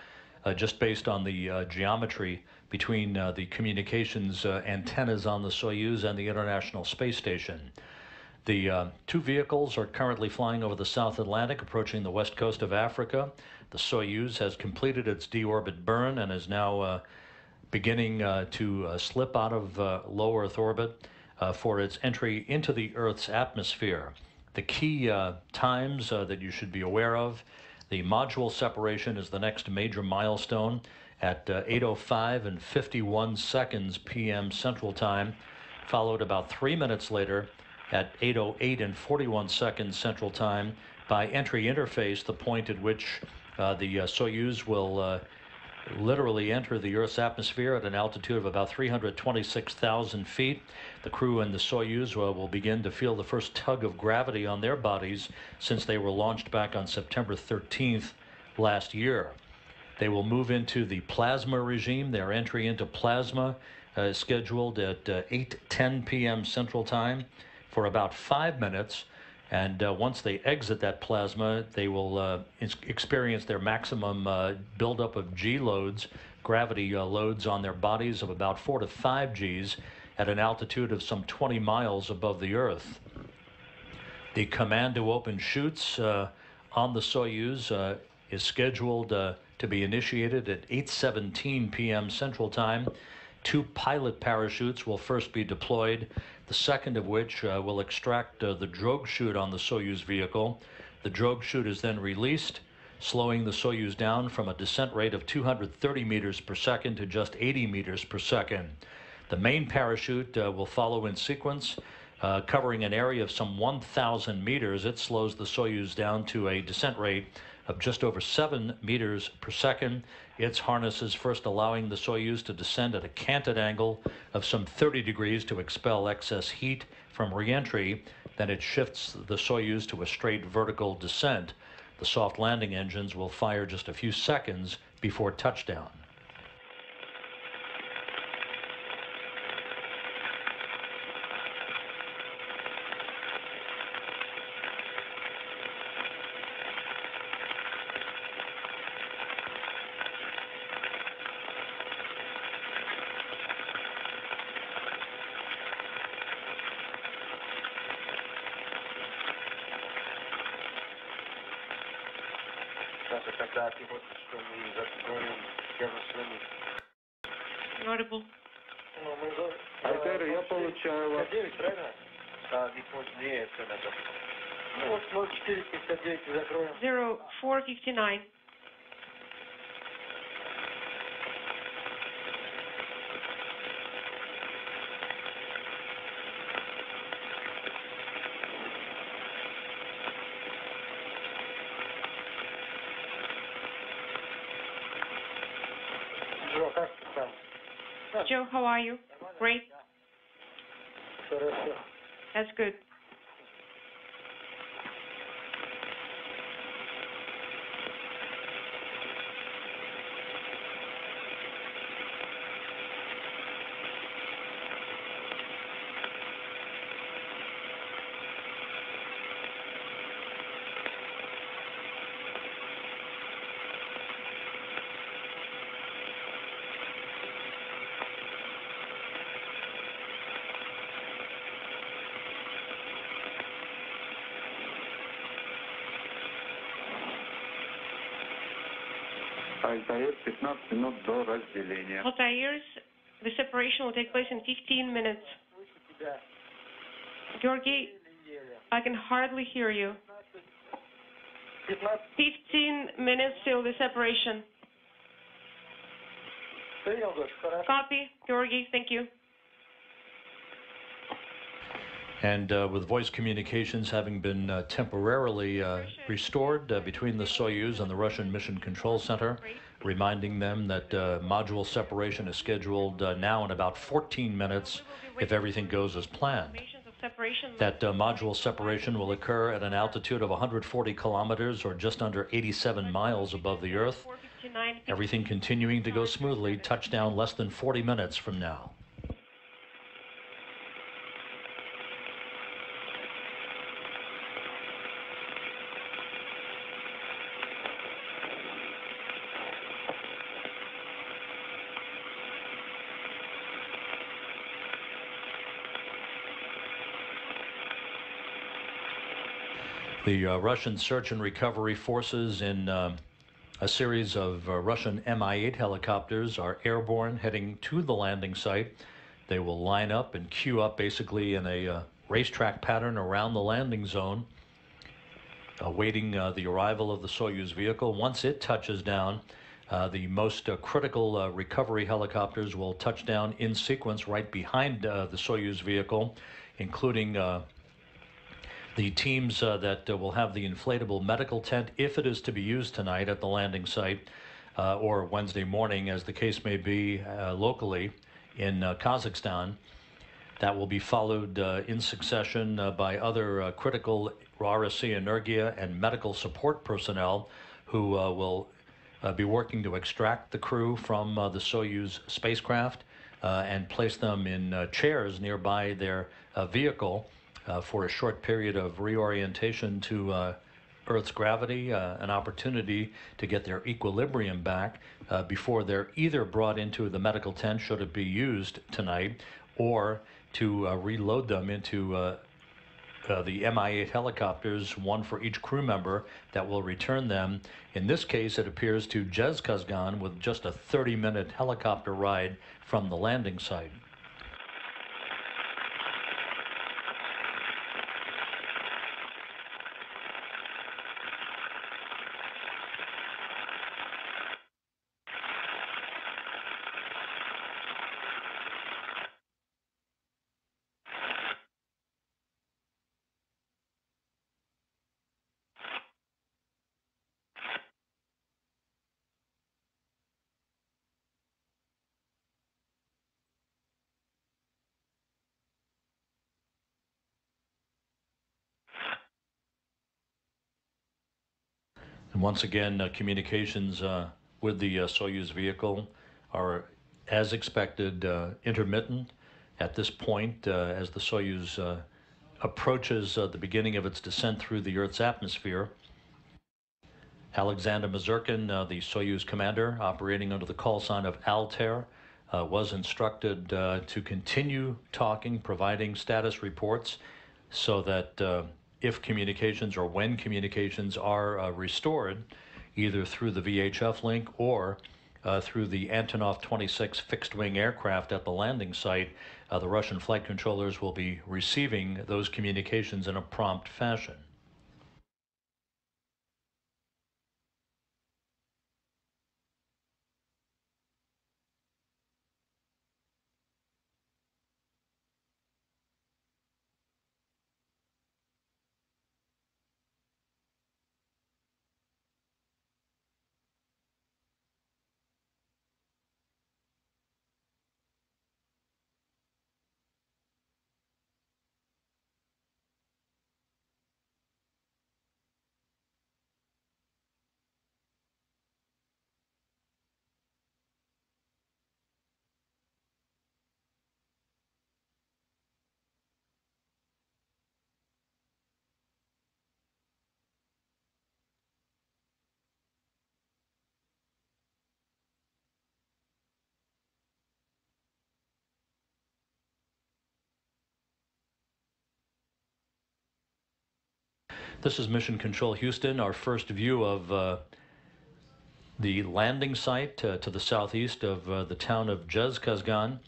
just based on the geometry between the communications antennas on the Soyuz and the International Space Station. The two vehicles are currently flying over the South Atlantic, approaching the west coast of Africa. The Soyuz has completed its deorbit burn and is now beginning to slip out of low Earth orbit for its entry into the Earth's atmosphere. The key times that you should be aware of: the module separation is the next major milestone at 8:05 and 51 seconds p.m. Central Time, followed about 3 minutes later at 8:08 and 41 seconds Central Time by entry interface, the point at which the Soyuz will literally enter the Earth's atmosphere at an altitude of about 326,000 feet. The crew and the Soyuz will begin to feel the first tug of gravity on their bodies since they were launched back on September 13th last year. They will move into the plasma regime. Their entry into plasma is scheduled at 8:10 p.m. Central Time for about 5 minutes. And once they exit that plasma, they will experience their maximum buildup of G loads, gravity loads on their bodies of about 4 to 5 Gs at an altitude of some 20 miles above the Earth. The command to open chutes on the Soyuz is scheduled to be initiated at 8:17 p.m. Central Time. 2 pilot parachutes will first be deployed, the second of which will extract the drogue chute on the Soyuz vehicle. The drogue chute is then released, slowing the Soyuz down from a descent rate of 230 meters per second to just 80 meters per second. The main parachute will follow in sequence, covering an area of some 1,000 meters. It slows the Soyuz down to a descent rate of just over 7 meters per second. Its harnesses first allowing the Soyuz to descend at a canted angle of some 30 degrees to expel excess heat from reentry. Then it shifts the Soyuz to a straight vertical descent. The soft landing engines will fire just a few seconds before touchdown. Когда ты вот что мы закроем, я зашлю. Audible. Ну, мы за... Айтер, я получаю вас. 59, правильно? Да, нет, все надо. Ну, вот 0459 закроем. 0459. Joe, how are you? Great. That's good. Altair 15 минут до разделения. Altair's, the separation will take place in 15 minutes. Georgi, I can hardly hear you. 15 minutes till the separation. Copy, Georgi, thank you. And with voice communications having been temporarily restored between the Soyuz and the Russian Mission Control Center, reminding them that module separation is scheduled now in about 14 minutes if everything goes as planned. That module separation will occur at an altitude of 140 kilometers or just under 87 miles above the Earth. Everything continuing to go smoothly, touchdown less than 40 minutes from now. The Russian search and recovery forces in a series of Russian Mi-8 helicopters are airborne heading to the landing site. They will line up and queue up basically in a racetrack pattern around the landing zone, awaiting the arrival of the Soyuz vehicle. Once it touches down, the most critical recovery helicopters will touch down in sequence right behind the Soyuz vehicle, including the teams that will have the inflatable medical tent, if it is to be used tonight at the landing site or Wednesday morning, as the case may be locally in Kazakhstan. That will be followed in succession by other critical RSC Energia and medical support personnel who will be working to extract the crew from the Soyuz spacecraft and place them in chairs nearby their vehicle for a short period of reorientation to Earth's gravity, an opportunity to get their equilibrium back before they're either brought into the medical tent, should it be used tonight, or to reload them into the Mi-8 helicopters, one for each crew member that will return them. In this case, it appears to Zhezkazgan with just a 30-minute helicopter ride from the landing site. And once again, communications with the Soyuz vehicle are, as expected, intermittent at this point as the Soyuz approaches the beginning of its descent through the Earth's atmosphere. Alexander Mazurkin, the Soyuz commander, operating under the call sign of Altair, was instructed to continue talking, providing status reports, so that if communications or when communications are restored, either through the VHF link or through the Antonov 26 fixed-wing aircraft at the landing site, the Russian flight controllers will be receiving those communications in a prompt fashion. This is Mission Control Houston. Our first view of the landing site to the southeast of the town of Jezkazgan.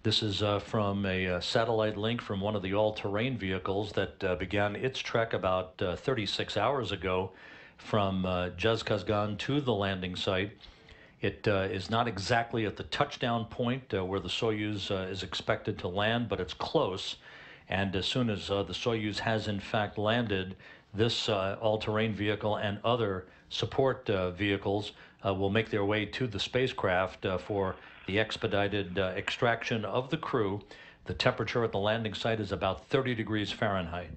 This is from a satellite link from one of the all-terrain vehicles that began its trek about 36 hours ago from Jezkazgan to the landing site. It is not exactly at the touchdown point where the Soyuz is expected to land, but it's close. And as soon as the Soyuz has in fact landed, this all-terrain vehicle and other support vehicles will make their way to the spacecraft for the expedited extraction of the crew. The temperature at the landing site is about 30 degrees Fahrenheit.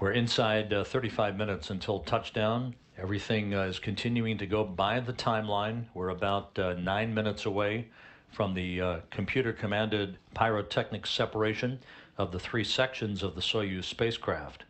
We're inside 35 minutes until touchdown. Everything is continuing to go by the timeline. We're about 9 minutes away from the computer-commanded pyrotechnic separation of the three sections of the Soyuz spacecraft.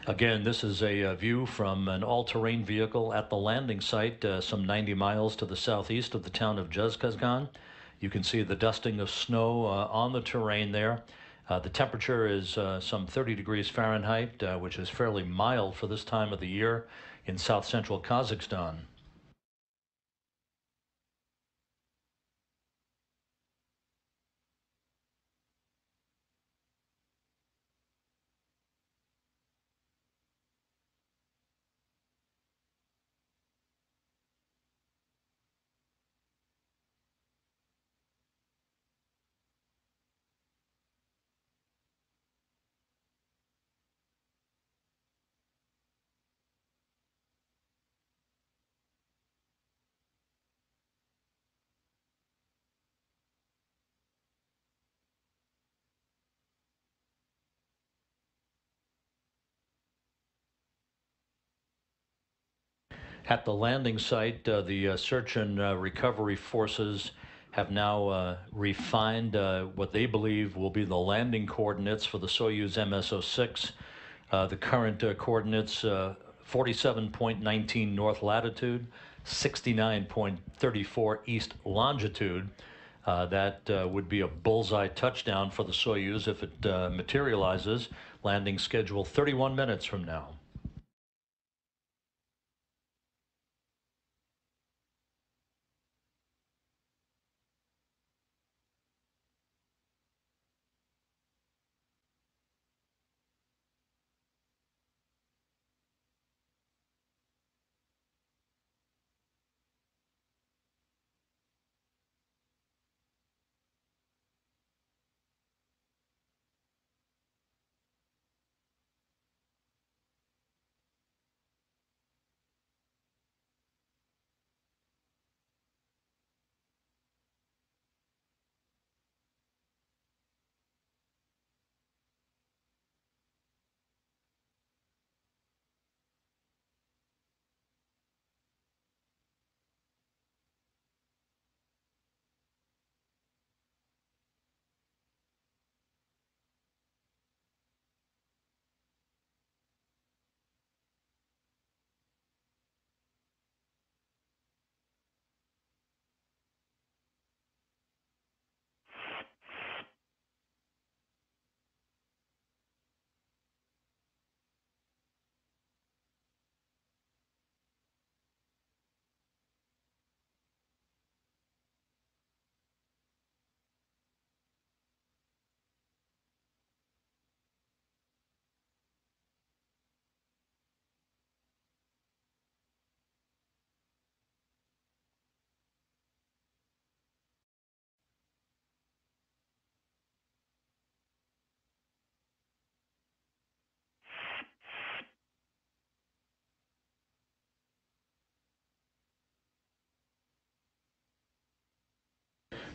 Again, this is a view from an all-terrain vehicle at the landing site, some 90 miles to the southeast of the town of Jezkazgan. You can see the dusting of snow on the terrain there. The temperature is some 30 degrees Fahrenheit, which is fairly mild for this time of the year in south-central Kazakhstan. At the landing site, the search and recovery forces have now refined what they believe will be the landing coordinates for the Soyuz MS-06. The current coordinates, 47.19 north latitude, 69.34 east longitude. That would be a bullseye touchdown for the Soyuz if it materializes. Landing schedule 31 minutes from now.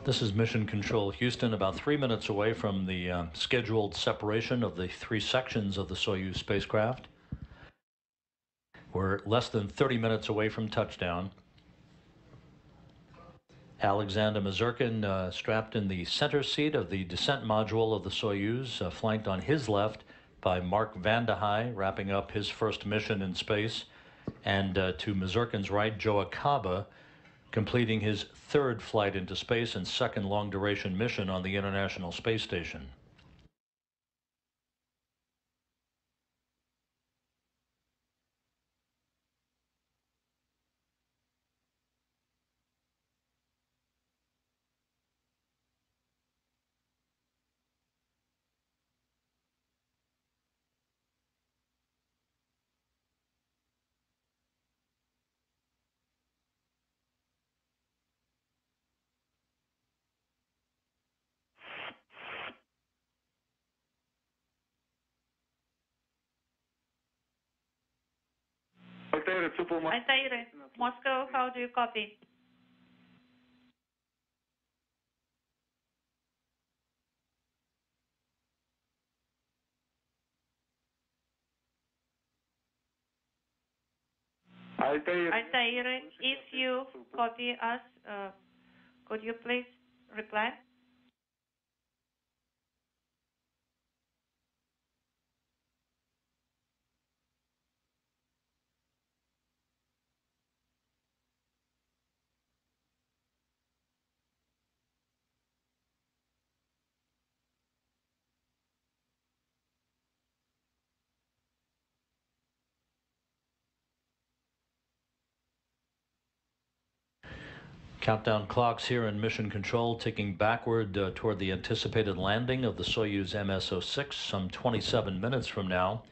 This is Mission Control Houston, about 3 minutes away from the scheduled separation of the 3 sections of the Soyuz spacecraft. We're less than 30 minutes away from touchdown. Alexander Mazurkin strapped in the center seat of the descent module of the Soyuz, flanked on his left by Mark Vande Hei, wrapping up his first mission in space, and to Mazurkin's right, Joe Acaba, completing his 3rd flight into space and 2nd long-duration mission on the International Space Station. Altair, Moscow, how do you copy? Altair, if you copy us, could you please reply? Countdown clocks here in Mission Control ticking backward toward the anticipated landing of the Soyuz MS-06 some 27 minutes from now.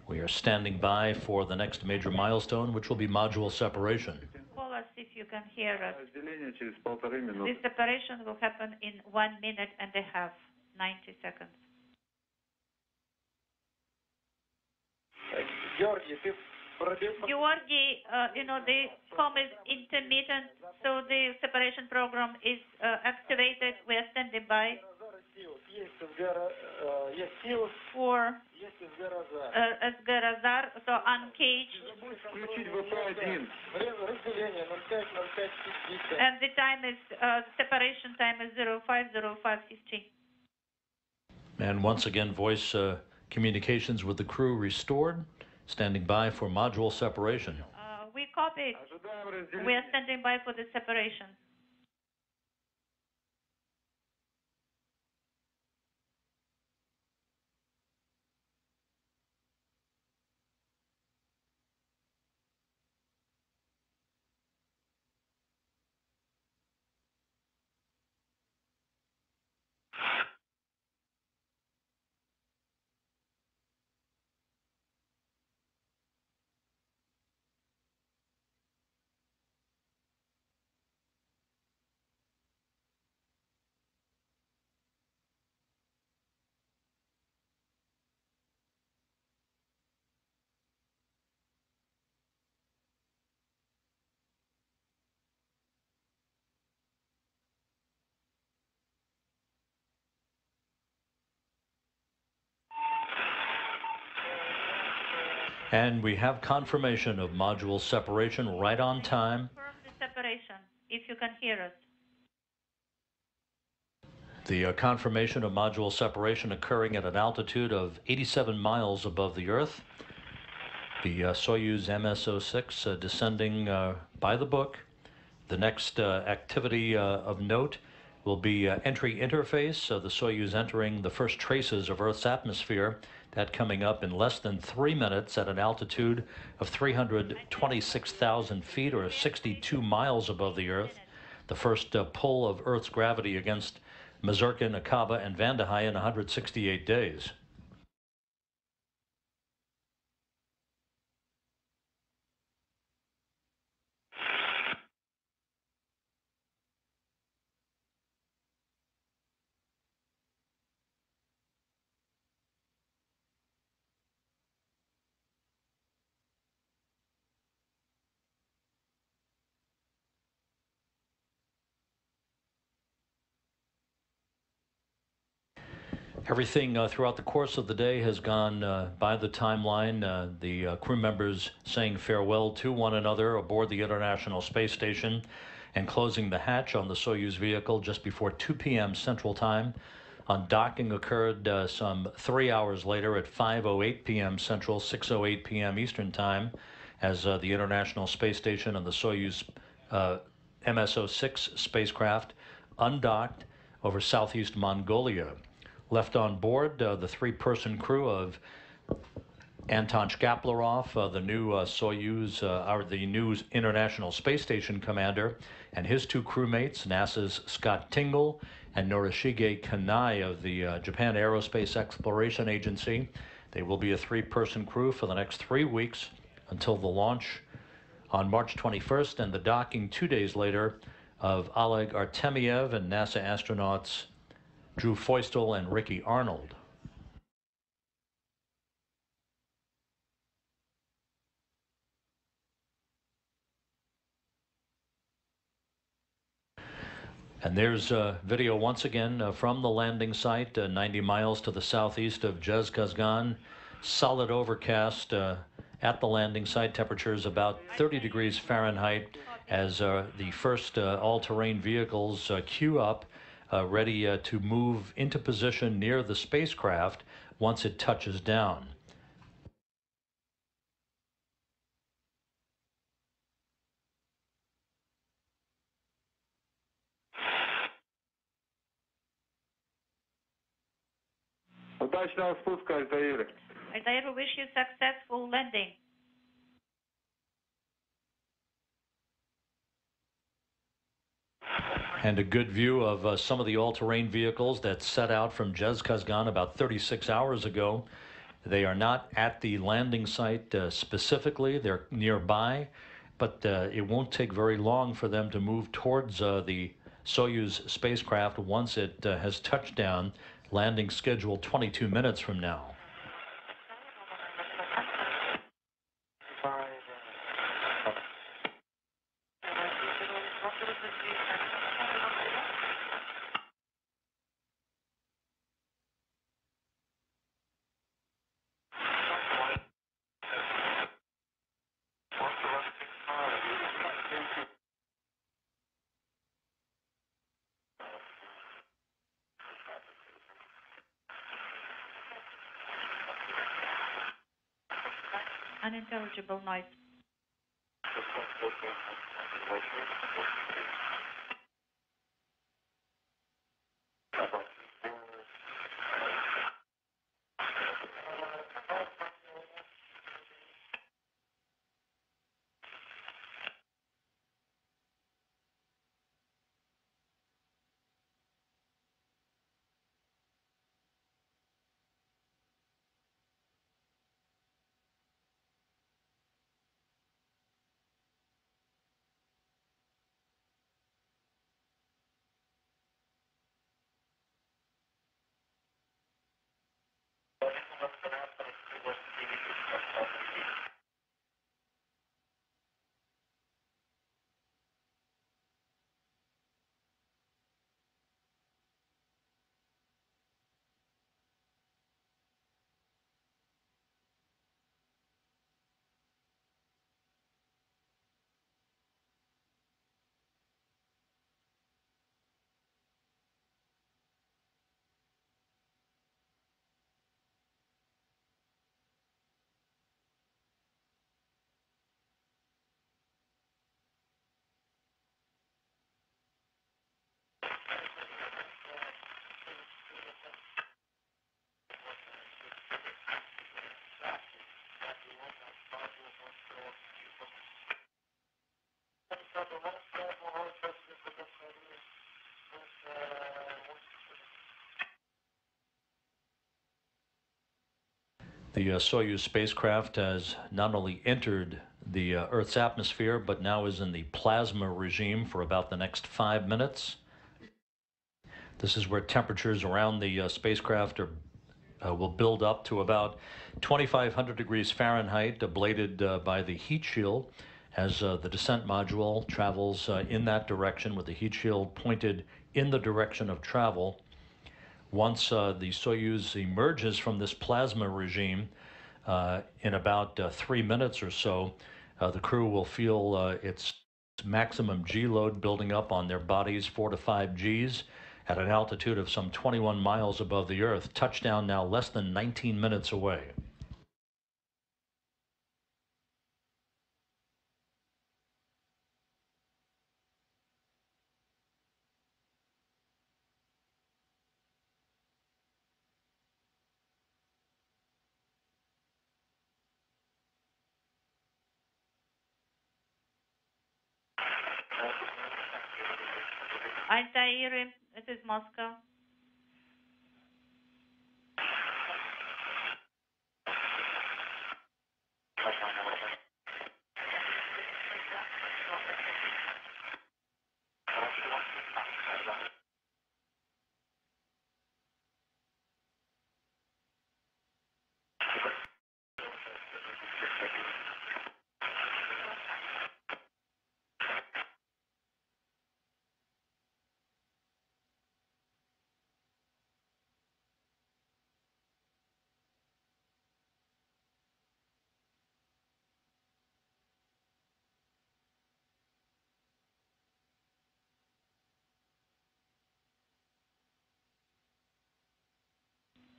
We are standing by for the next major milestone, which will be module separation. Call us if you can hear us. This separation will happen in 1 minute and a half, 90 seconds. Georgi, the com is intermittent, so the separation program is activated. We are standing by for Sgarazar, so uncaged. And the time is, separation time is 05:05:15. And once again, voice communications with the crew restored. Standing by for module separation. We copied. We are standing by for the separation. And we have confirmation of module separation right on time. Confirm the separation, if you can hear us. The confirmation of module separation occurring at an altitude of 87 miles above the Earth. The Soyuz MS-06 descending by the book. The next activity of note will be entry interface, the Soyuz entering the first traces of Earth's atmosphere. That coming up in less than 3 minutes at an altitude of 326,000 feet or 62 miles above the Earth. The first pull of Earth's gravity against Mazurkin, Acaba, and Vande Hei in 168 days. Everything throughout the course of the day has gone by the timeline. The crew members saying farewell to one another aboard the International Space Station and closing the hatch on the Soyuz vehicle just before 2 p.m. Central Time. Undocking occurred some 3 hours later at 5:08 p.m. Central, 6:08 p.m. Eastern Time, as the International Space Station and the Soyuz MS-06 spacecraft undocked over southeast Mongolia. Left on board the three-person crew of Anton Shkaplerov, the new Soyuz, or the new International Space Station commander, and his two crewmates, NASA's Scott Tingle and Norishige Kanai of the Japan Aerospace Exploration Agency. They will be a three-person crew for the next 3 weeks until the launch on March 21st and the docking 2 days later of Oleg Artemyev and NASA astronauts Drew Feustel and Ricky Arnold. And there's video once again from the landing site, 90 miles to the southeast of Zhezkazgan. Solid overcast at the landing site. Temperatures about 30 degrees Fahrenheit as the first all-terrain vehicles queue up, ready to move into position near the spacecraft once it touches down. Удачного спуска, Альтаир. Altair, we wish you successful landing. And a good view of some of the all-terrain vehicles that set out from Zhezkazgan about 36 hours ago. They are not at the landing site specifically. They're nearby, but it won't take very long for them to move towards the Soyuz spacecraft once it has touched down. Landing scheduled 22 minutes from now. Unintelligible noise. The Soyuz spacecraft has not only entered the Earth's atmosphere, but now is in the plasma regime for about the next 5 minutes. This is where temperatures around the spacecraft will build up to about 2,500 degrees Fahrenheit, ablated by the heat shield as the descent module travels in that direction with the heat shield pointed in the direction of travel. Once the Soyuz emerges from this plasma regime in about 3 minutes or so, the crew will feel its maximum G load building up on their bodies, 4 to 5 Gs, at an altitude of some 21 miles above the Earth. Touchdown now less than 19 minutes away. Altair, it is Moscow.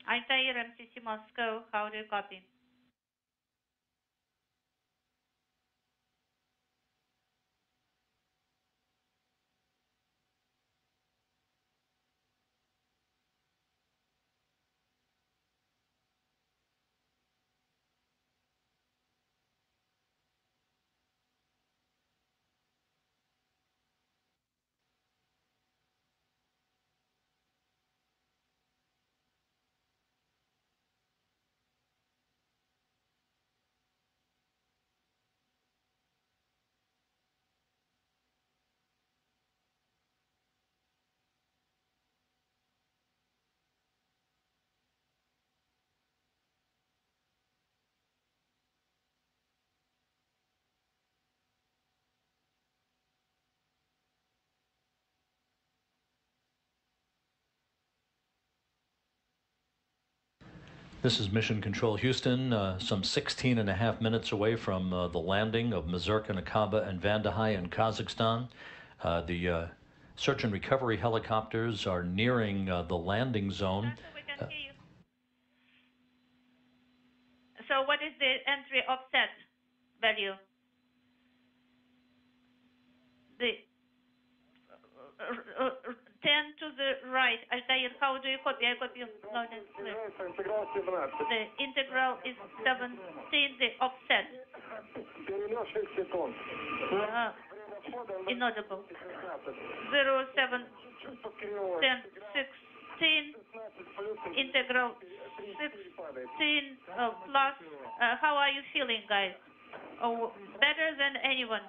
Altair, MCC Moscow, how do you copy? This is Mission Control Houston, some 16 and a half minutes away from the landing of Mazurkin, Akaba, and Vandahai in Kazakhstan. The search and recovery helicopters are nearing the landing zone. We can hear you. So what is the entry offset value? The 10 to the right. Altair, how do you copy? I copy loud and clear. The integral is 17, the offset. Inaudible. 0, 7, 10, 16, integral 16 plus. How are you feeling, guys? Oh, better than anyone.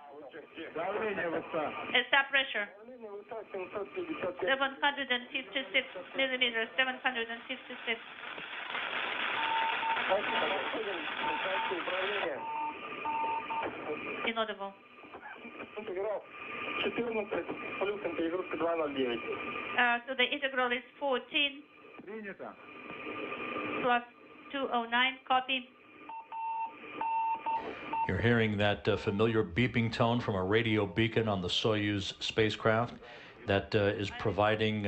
Stop pressure. 756 millimeters, 756. Inaudible. So the integral is 14 plus 209. Copy. You're hearing that familiar beeping tone from a radio beacon on the Soyuz spacecraft that is providing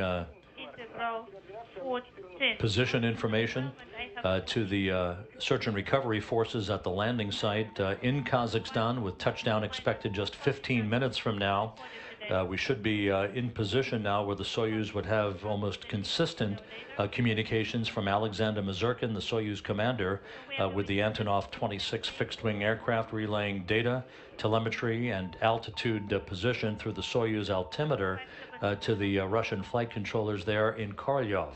position information to the search and recovery forces at the landing site in Kazakhstan, with touchdown expected just 15 minutes from now. We should be in position now where the Soyuz would have almost consistent communications from Alexander Mazurkin, the Soyuz commander, with the Antonov 26 fixed-wing aircraft relaying data, telemetry, and altitude position through the Soyuz altimeter to the Russian flight controllers there in Korolyov.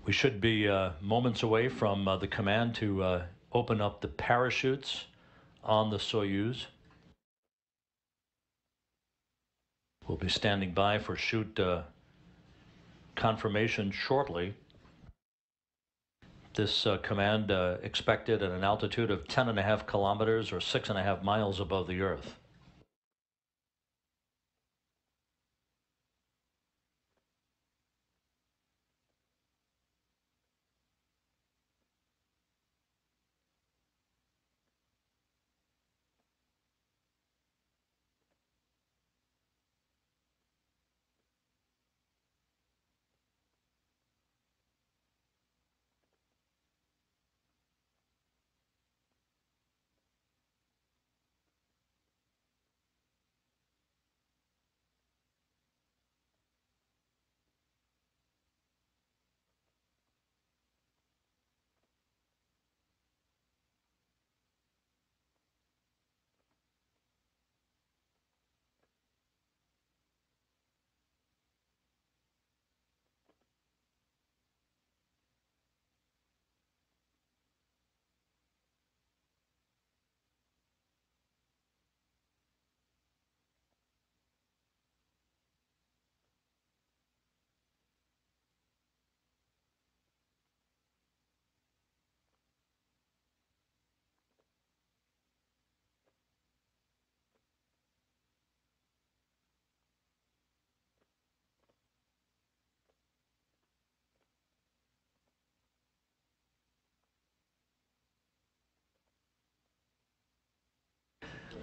We should be moments away from the command to open up the parachutes on the Soyuz. We'll be standing by for chute confirmation shortly. This command expected at an altitude of 10.5 kilometers or 6.5 miles above the Earth.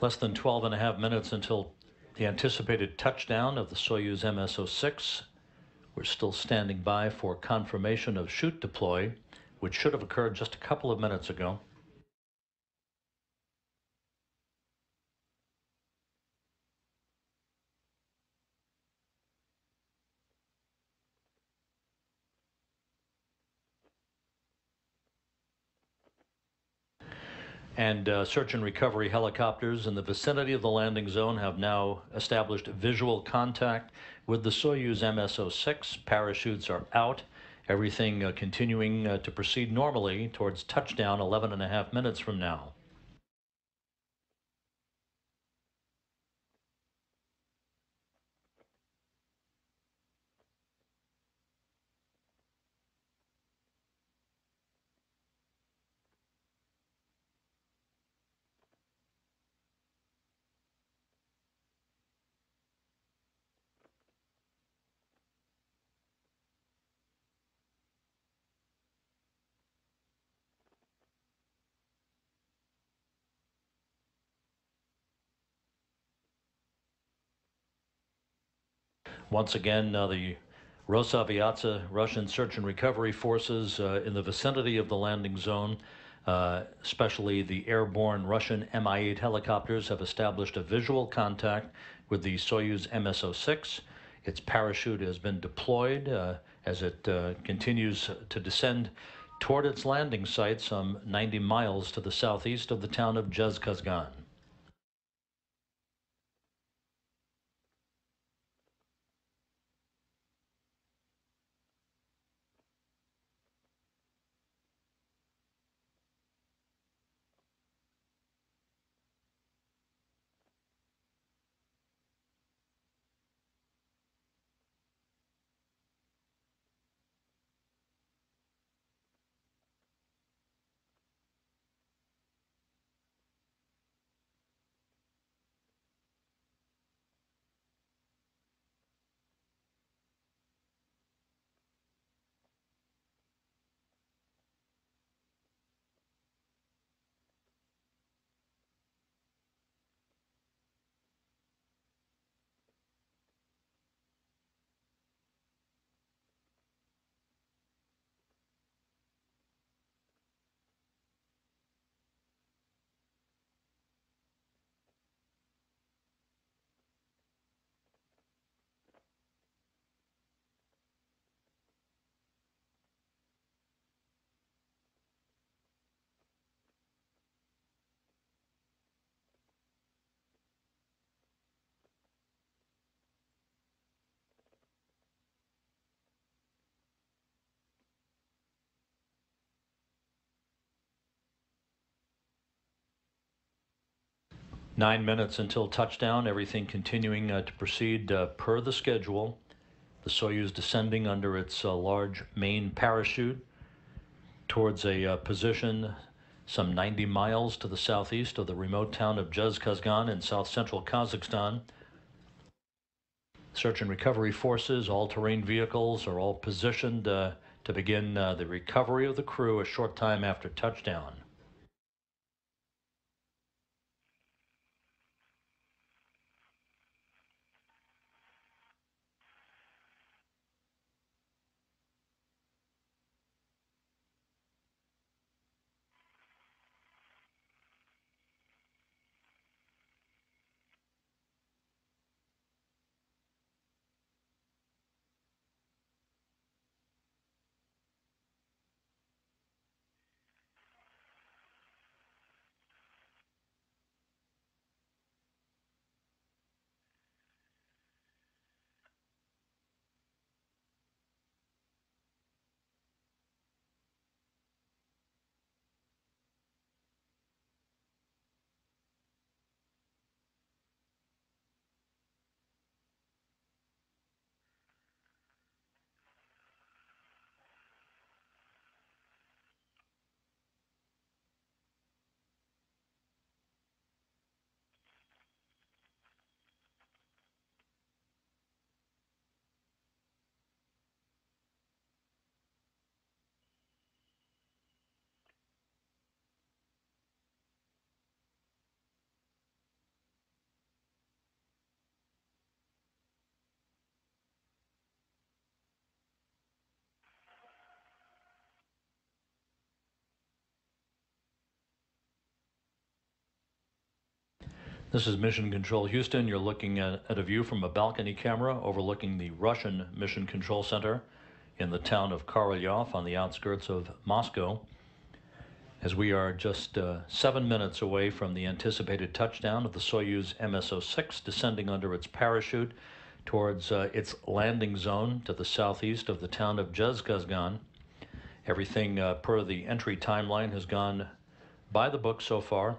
Less than 12.5 minutes until the anticipated touchdown of the Soyuz MS-06. We're still standing by for confirmation of chute deploy, which should have occurred just a couple of minutes ago. And search and recovery helicopters in the vicinity of the landing zone have now established visual contact with the Soyuz MS-06. Parachutes are out. Everything continuing to proceed normally towards touchdown 11.5 minutes from now. Once again, the Rosaviatsa Russian search and recovery forces in the vicinity of the landing zone, especially the airborne Russian Mi-8 helicopters, have established a visual contact with the Soyuz MS-06. Its parachute has been deployed as it continues to descend toward its landing site some 90 miles to the southeast of the town of Zhezkazgan. 9 minutes until touchdown, everything continuing to proceed per the schedule. The Soyuz descending under its large main parachute towards a position some 90 miles to the southeast of the remote town of Zhezkazgan in south-central Kazakhstan. Search and recovery forces, all-terrain vehicles are all positioned to begin the recovery of the crew a short time after touchdown. This is Mission Control Houston. You're looking at a view from a balcony camera overlooking the Russian Mission Control Center in the town of Korolyov on the outskirts of Moscow. As we are just 7 minutes away from the anticipated touchdown of the Soyuz MS-06 descending under its parachute towards its landing zone to the southeast of the town of Zhezkazgan. Everything per the entry timeline has gone by the book so far,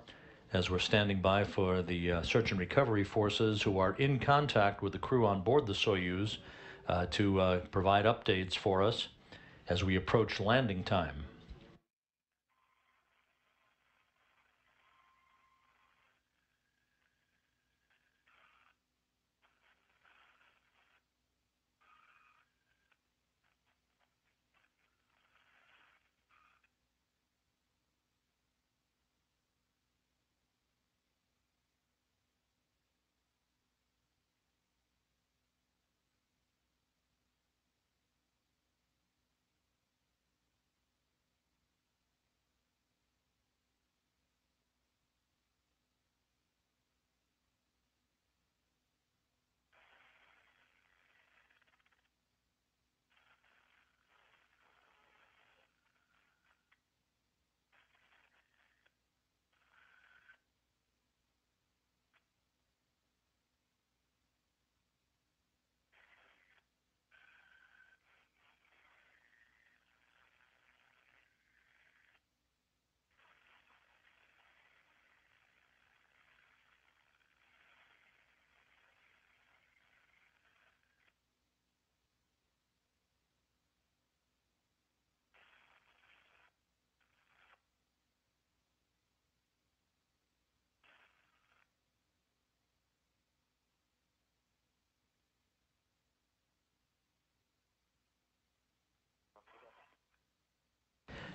as we're standing by for the search and recovery forces who are in contact with the crew on board the Soyuz to provide updates for us as we approach landing time.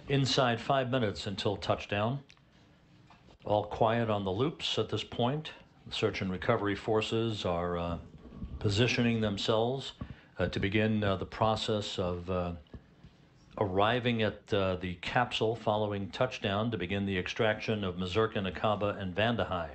Inside 5 minutes until touchdown. All quiet on the loops at this point. The search and recovery forces are positioning themselves to begin the process of arriving at the capsule following touchdown to begin the extraction of Mazurkin, Akaba, and Vandahai.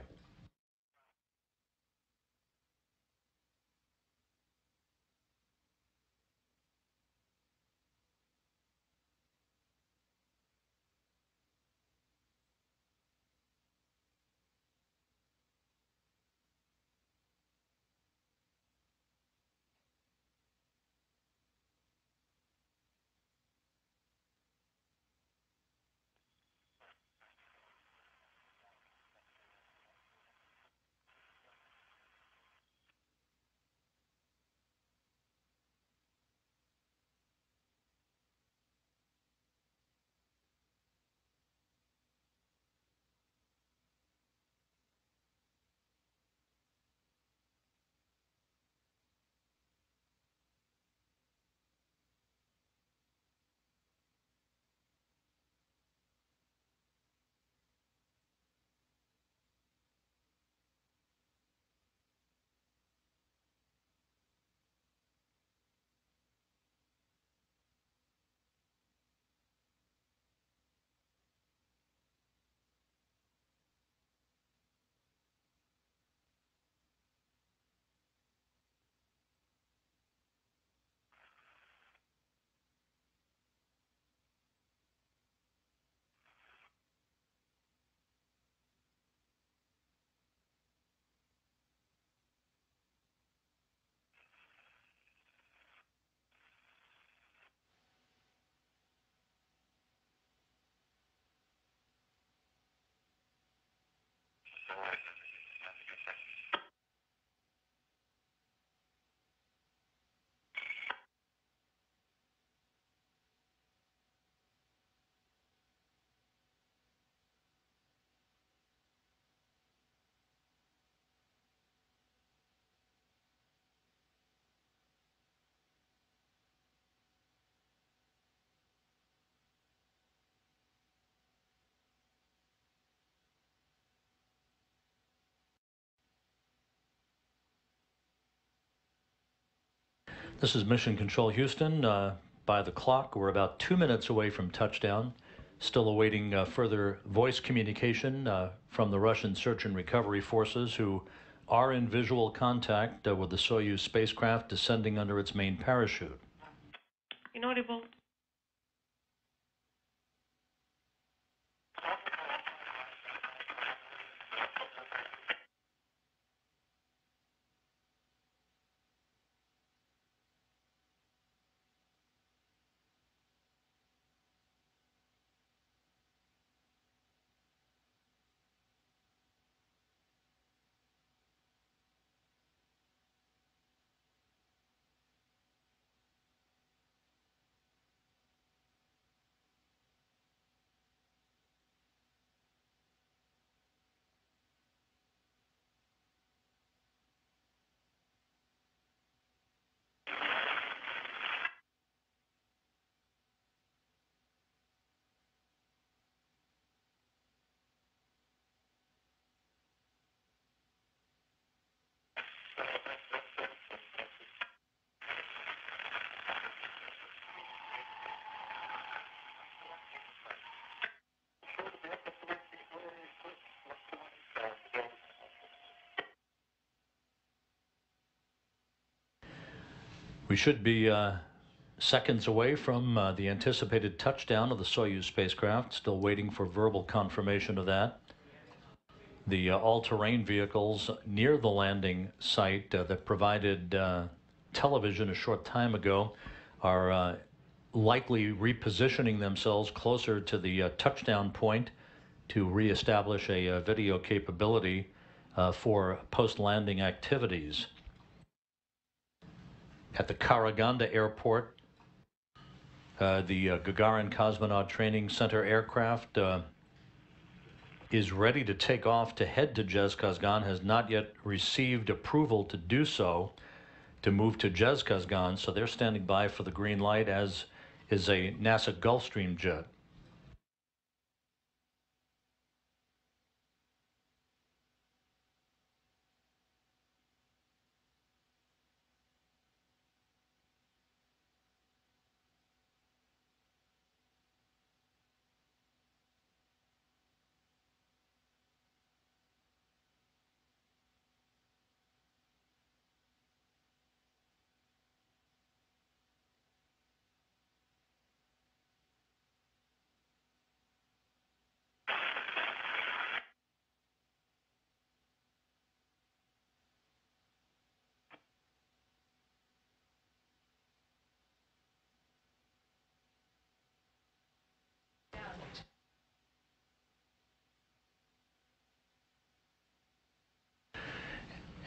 This is Mission Control Houston. By the clock, we're about 2 minutes away from touchdown. Still awaiting further voice communication from the Russian search and recovery forces, who are in visual contact with the Soyuz spacecraft descending under its main parachute. Inaudible. We should be seconds away from the anticipated touchdown of the Soyuz spacecraft. Still waiting for verbal confirmation of that. The all-terrain vehicles near the landing site that provided television a short time ago are likely repositioning themselves closer to the touchdown point to reestablish a video capability for post-landing activities. At the Karaganda Airport, the Gagarin Cosmonaut Training Center aircraft is ready to take off to head to Zhezkazgan, has not yet received approval to do so, to move to Zhezkazgan, so they're standing by for the green light, as is a NASA Gulfstream jet.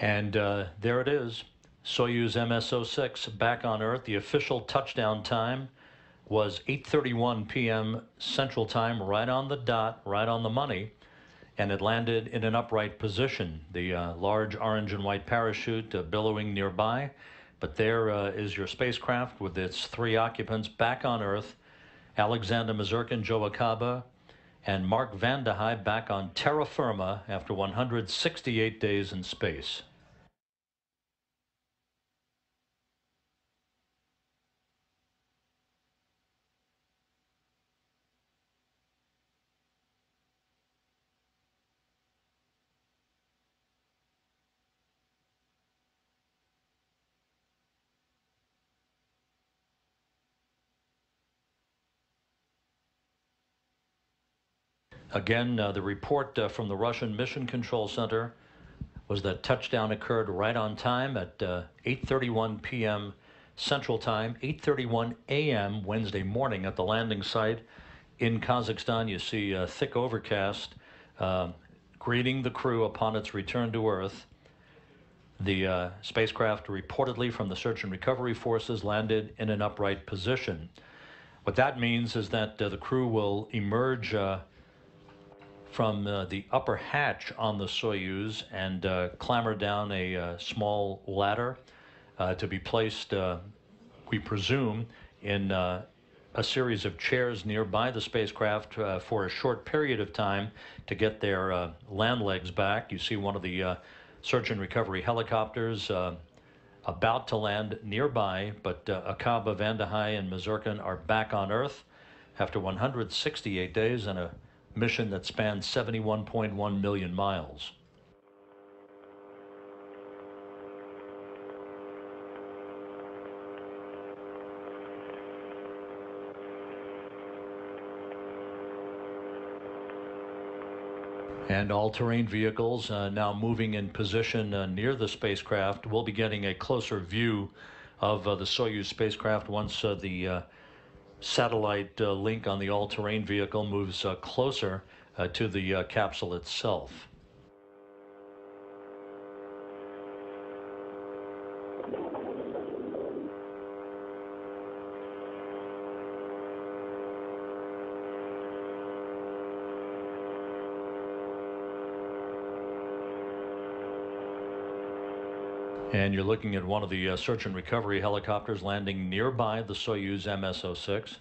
And there it is, Soyuz MS-06 back on Earth. The official touchdown time was 8:31 p.m. Central Time, right on the dot, right on the money, and it landed in an upright position. The large orange and white parachute billowing nearby, but there is your spacecraft with its 3 occupants back on Earth, Alexander Mazurkin, Joe Acaba, and Mark Vande Hei back on terra firma after 168 days in space. Again, the report from the Russian Mission Control Center was that touchdown occurred right on time at 8:31 p.m. Central Time, 8:31 a.m. Wednesday morning at the landing site in Kazakhstan. You see a thick overcast greeting the crew upon its return to Earth. The spacecraft, reportedly from the search and recovery forces, landed in an upright position. What that means is that the crew will emerge from the upper hatch on the Soyuz and clamber down a small ladder to be placed, we presume, in a series of chairs nearby the spacecraft for a short period of time to get their land legs back. You see one of the search and recovery helicopters about to land nearby, but Akaba, Van der Heij, and Mazurkin are back on Earth after 168 days and a mission that spans 71.1 million miles. And all-terrain vehicles now moving in position near the spacecraft. We'll be getting a closer view of the Soyuz spacecraft once the satellite link on the all-terrain vehicle moves closer to the capsule itself. And you're looking at one of the search and recovery helicopters landing nearby the Soyuz MS-06.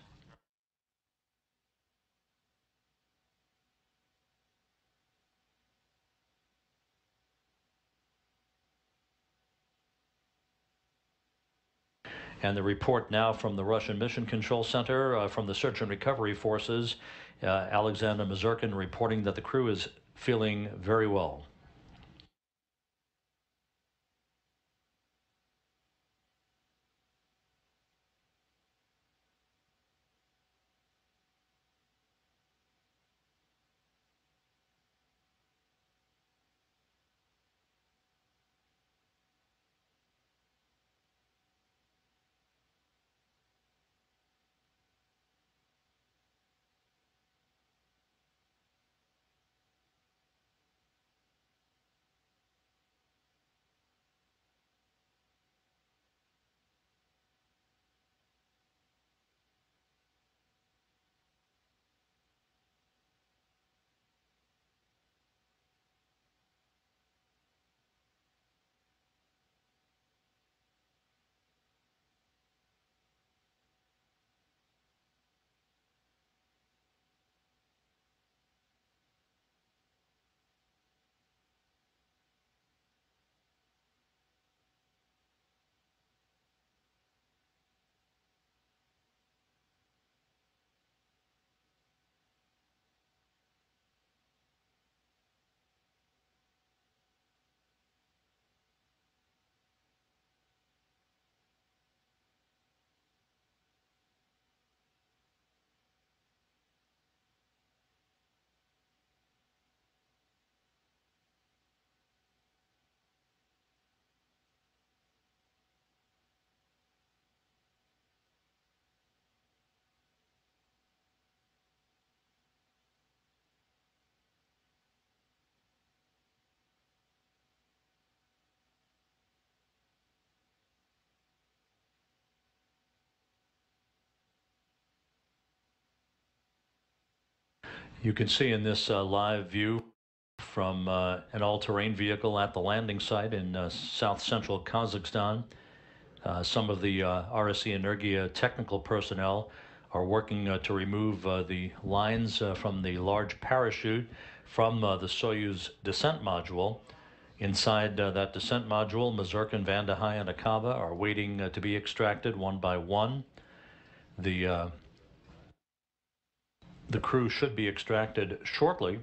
And the report now from the Russian Mission Control Center from the Search and Recovery Forces, Alexander Mazurkin reporting that the crew is feeling very well. You can see in this live view from an all-terrain vehicle at the landing site in south-central Kazakhstan. Some of the RSC Energia technical personnel are working to remove the lines from the large parachute from the Soyuz descent module. Inside that descent module, Mazurkin, Van der Heij, and Akaba are waiting to be extracted one by one. The crew should be extracted shortly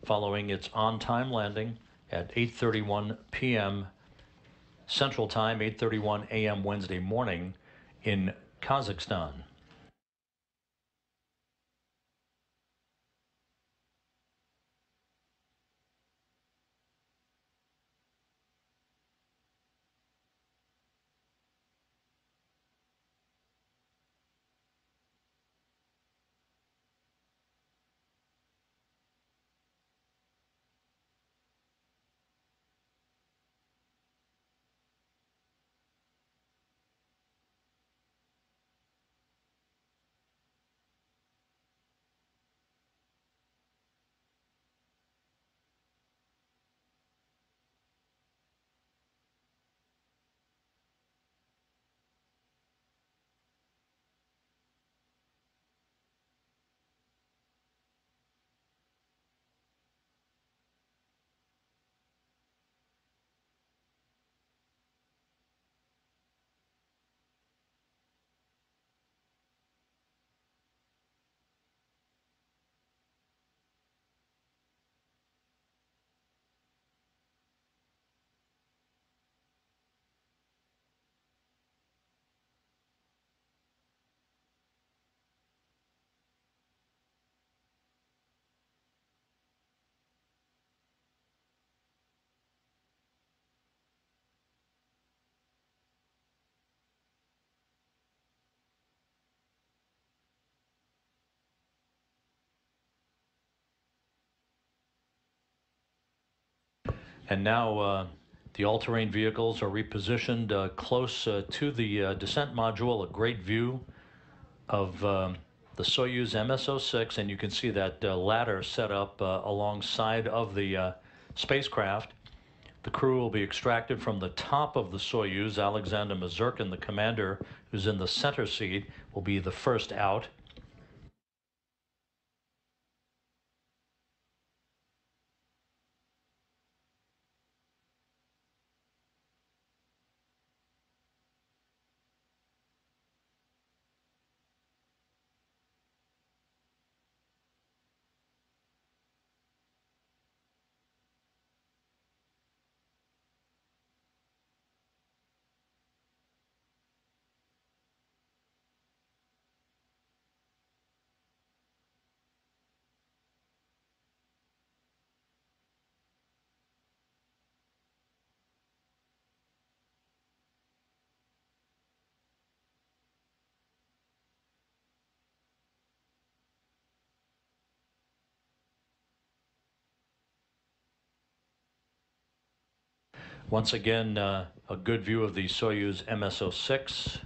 following its on-time landing at 8:31 p.m. Central Time, 8:31 a.m. Wednesday morning in Kazakhstan. And now the all-terrain vehicles are repositioned close to the descent module, a great view of the Soyuz MS-06, and you can see that ladder set up alongside of the spacecraft. The crew will be extracted from the top of the Soyuz. Alexander Mazurkin, the commander, who's in the center seat, will be the first out. Once again, a good view of the Soyuz MS-06.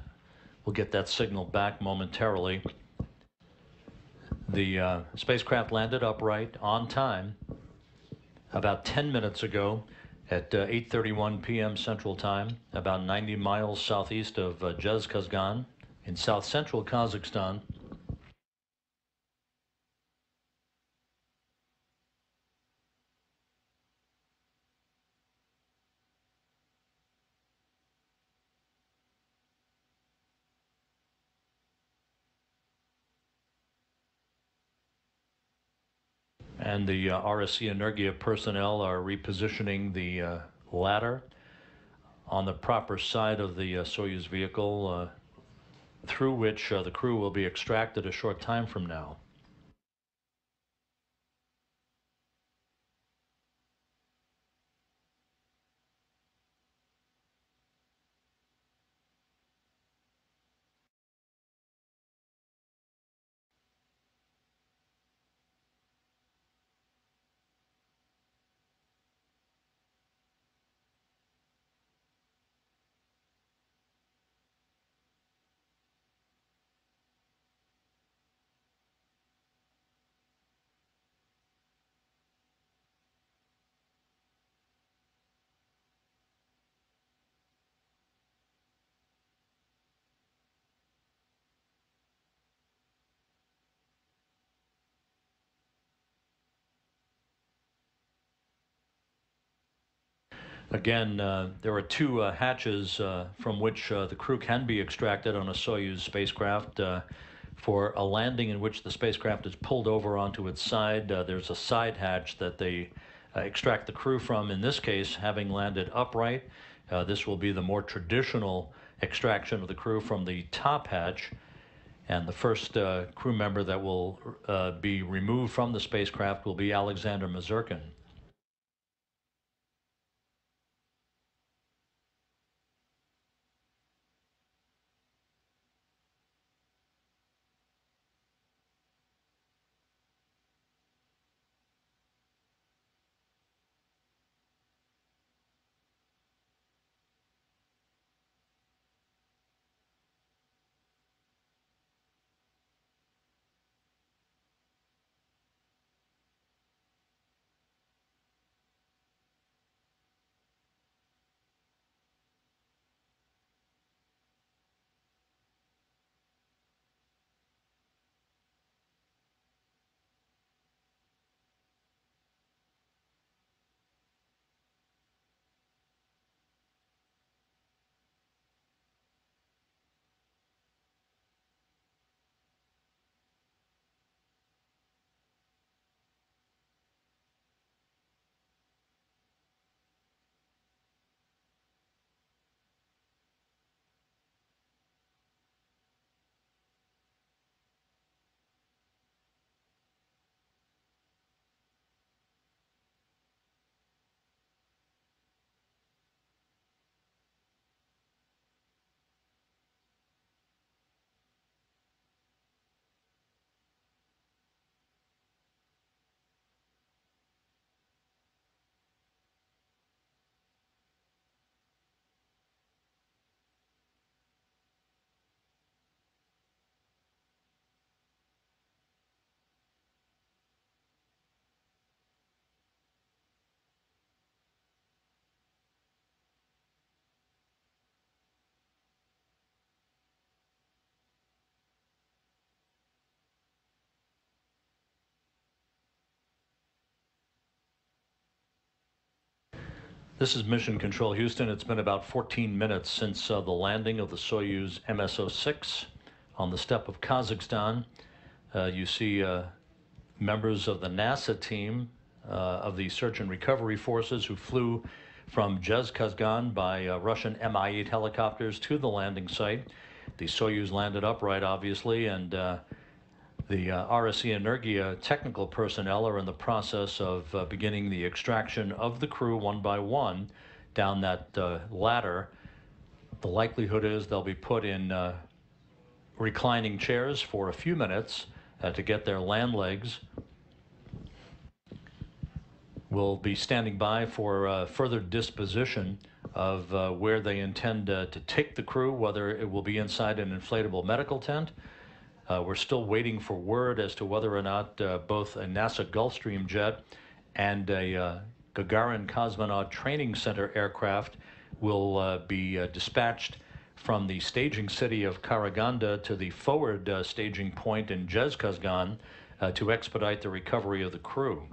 We'll get that signal back momentarily. The spacecraft landed upright on time about 10 minutes ago at 8:31 p.m. Central Time, about 90 miles southeast of Zhezkazgan in south-central Kazakhstan. And the RSC Energia personnel are repositioning the ladder on the proper side of the Soyuz vehicle, through which the crew will be extracted a short time from now. Again, there are two hatches from which the crew can be extracted on a Soyuz spacecraft. For a landing in which the spacecraft is pulled over onto its side, there's a side hatch that they extract the crew from. In this case, having landed upright, this will be the more traditional extraction of the crew from the top hatch. And the first crew member that will be removed from the spacecraft will be Alexander Mazurkin. This is Mission Control Houston. It's been about 14 minutes since the landing of the Soyuz MS-06 on the steppe of Kazakhstan. You see members of the NASA team of the search and recovery forces who flew from Zhezkazgan by Russian Mi-8 helicopters to the landing site. The Soyuz landed upright, obviously, and the RSE Energia technical personnel are in the process of beginning the extraction of the crew one by one down that ladder. The likelihood is they'll be put in reclining chairs for a few minutes to get their land legs. We'll be standing by for further disposition of where they intend to take the crew, whether it will be inside an inflatable medical tent. We're still waiting for word as to whether or not both a NASA Gulfstream jet and a Gagarin Cosmonaut Training Center aircraft will be dispatched from the staging city of Karaganda to the forward staging point in Zhezkazgan to expedite the recovery of the crew.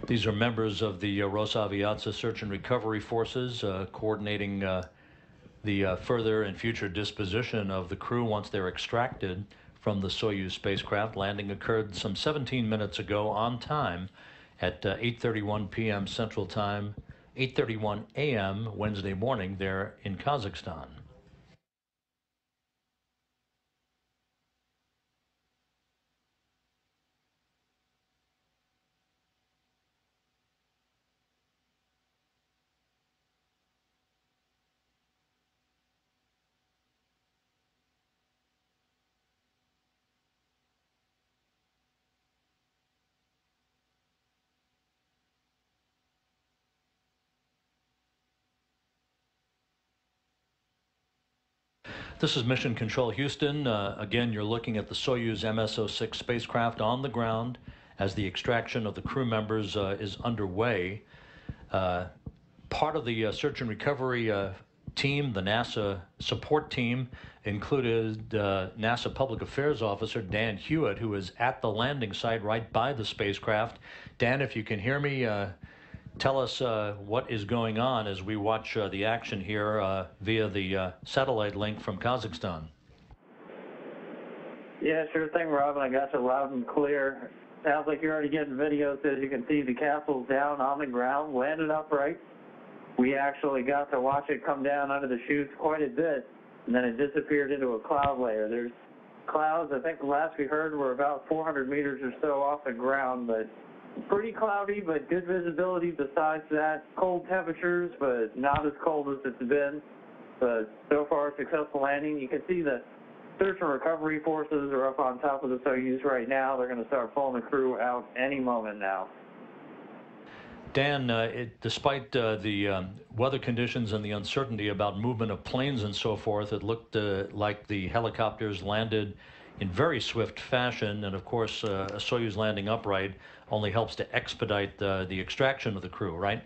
These are members of the Rosaviatsa Search and Recovery Forces coordinating the further and future disposition of the crew once they're extracted from the Soyuz spacecraft. Landing occurred some 17 minutes ago on time at 8:31 p.m. Central Time, 8:31 a.m. Wednesday morning there in Kazakhstan. This is Mission Control Houston. Again, you're looking at the Soyuz MS-06 spacecraft on the ground as the extraction of the crew members is underway. Part of the search and recovery team, the NASA support team, included NASA Public Affairs Officer Dan Hewitt, who is at the landing site right by the spacecraft. Dan, if you can hear me, tell us what is going on as we watch the action here via the satellite link from Kazakhstan. Yeah, sure thing, Robin. I got you loud and clear. Sounds like you're already getting videos. As you can see, the capsule's down on the ground, landed upright. We actually got to watch it come down under the chutes quite a bit, and then it disappeared into a cloud layer. There's clouds, I think the last we heard were about 400 meters or so off the ground, but pretty cloudy, but good visibility besides that. Cold temperatures, but not as cold as it's been. But so far, successful landing. You can see the search and recovery forces are up on top of the Soyuz right now. They're going to start pulling the crew out any moment now. Dan, despite the weather conditions and the uncertainty about movement of planes and so forth, it looked like the helicopters landed in very swift fashion, and of course a Soyuz landing upright only helps to expedite the extraction of the crew, right?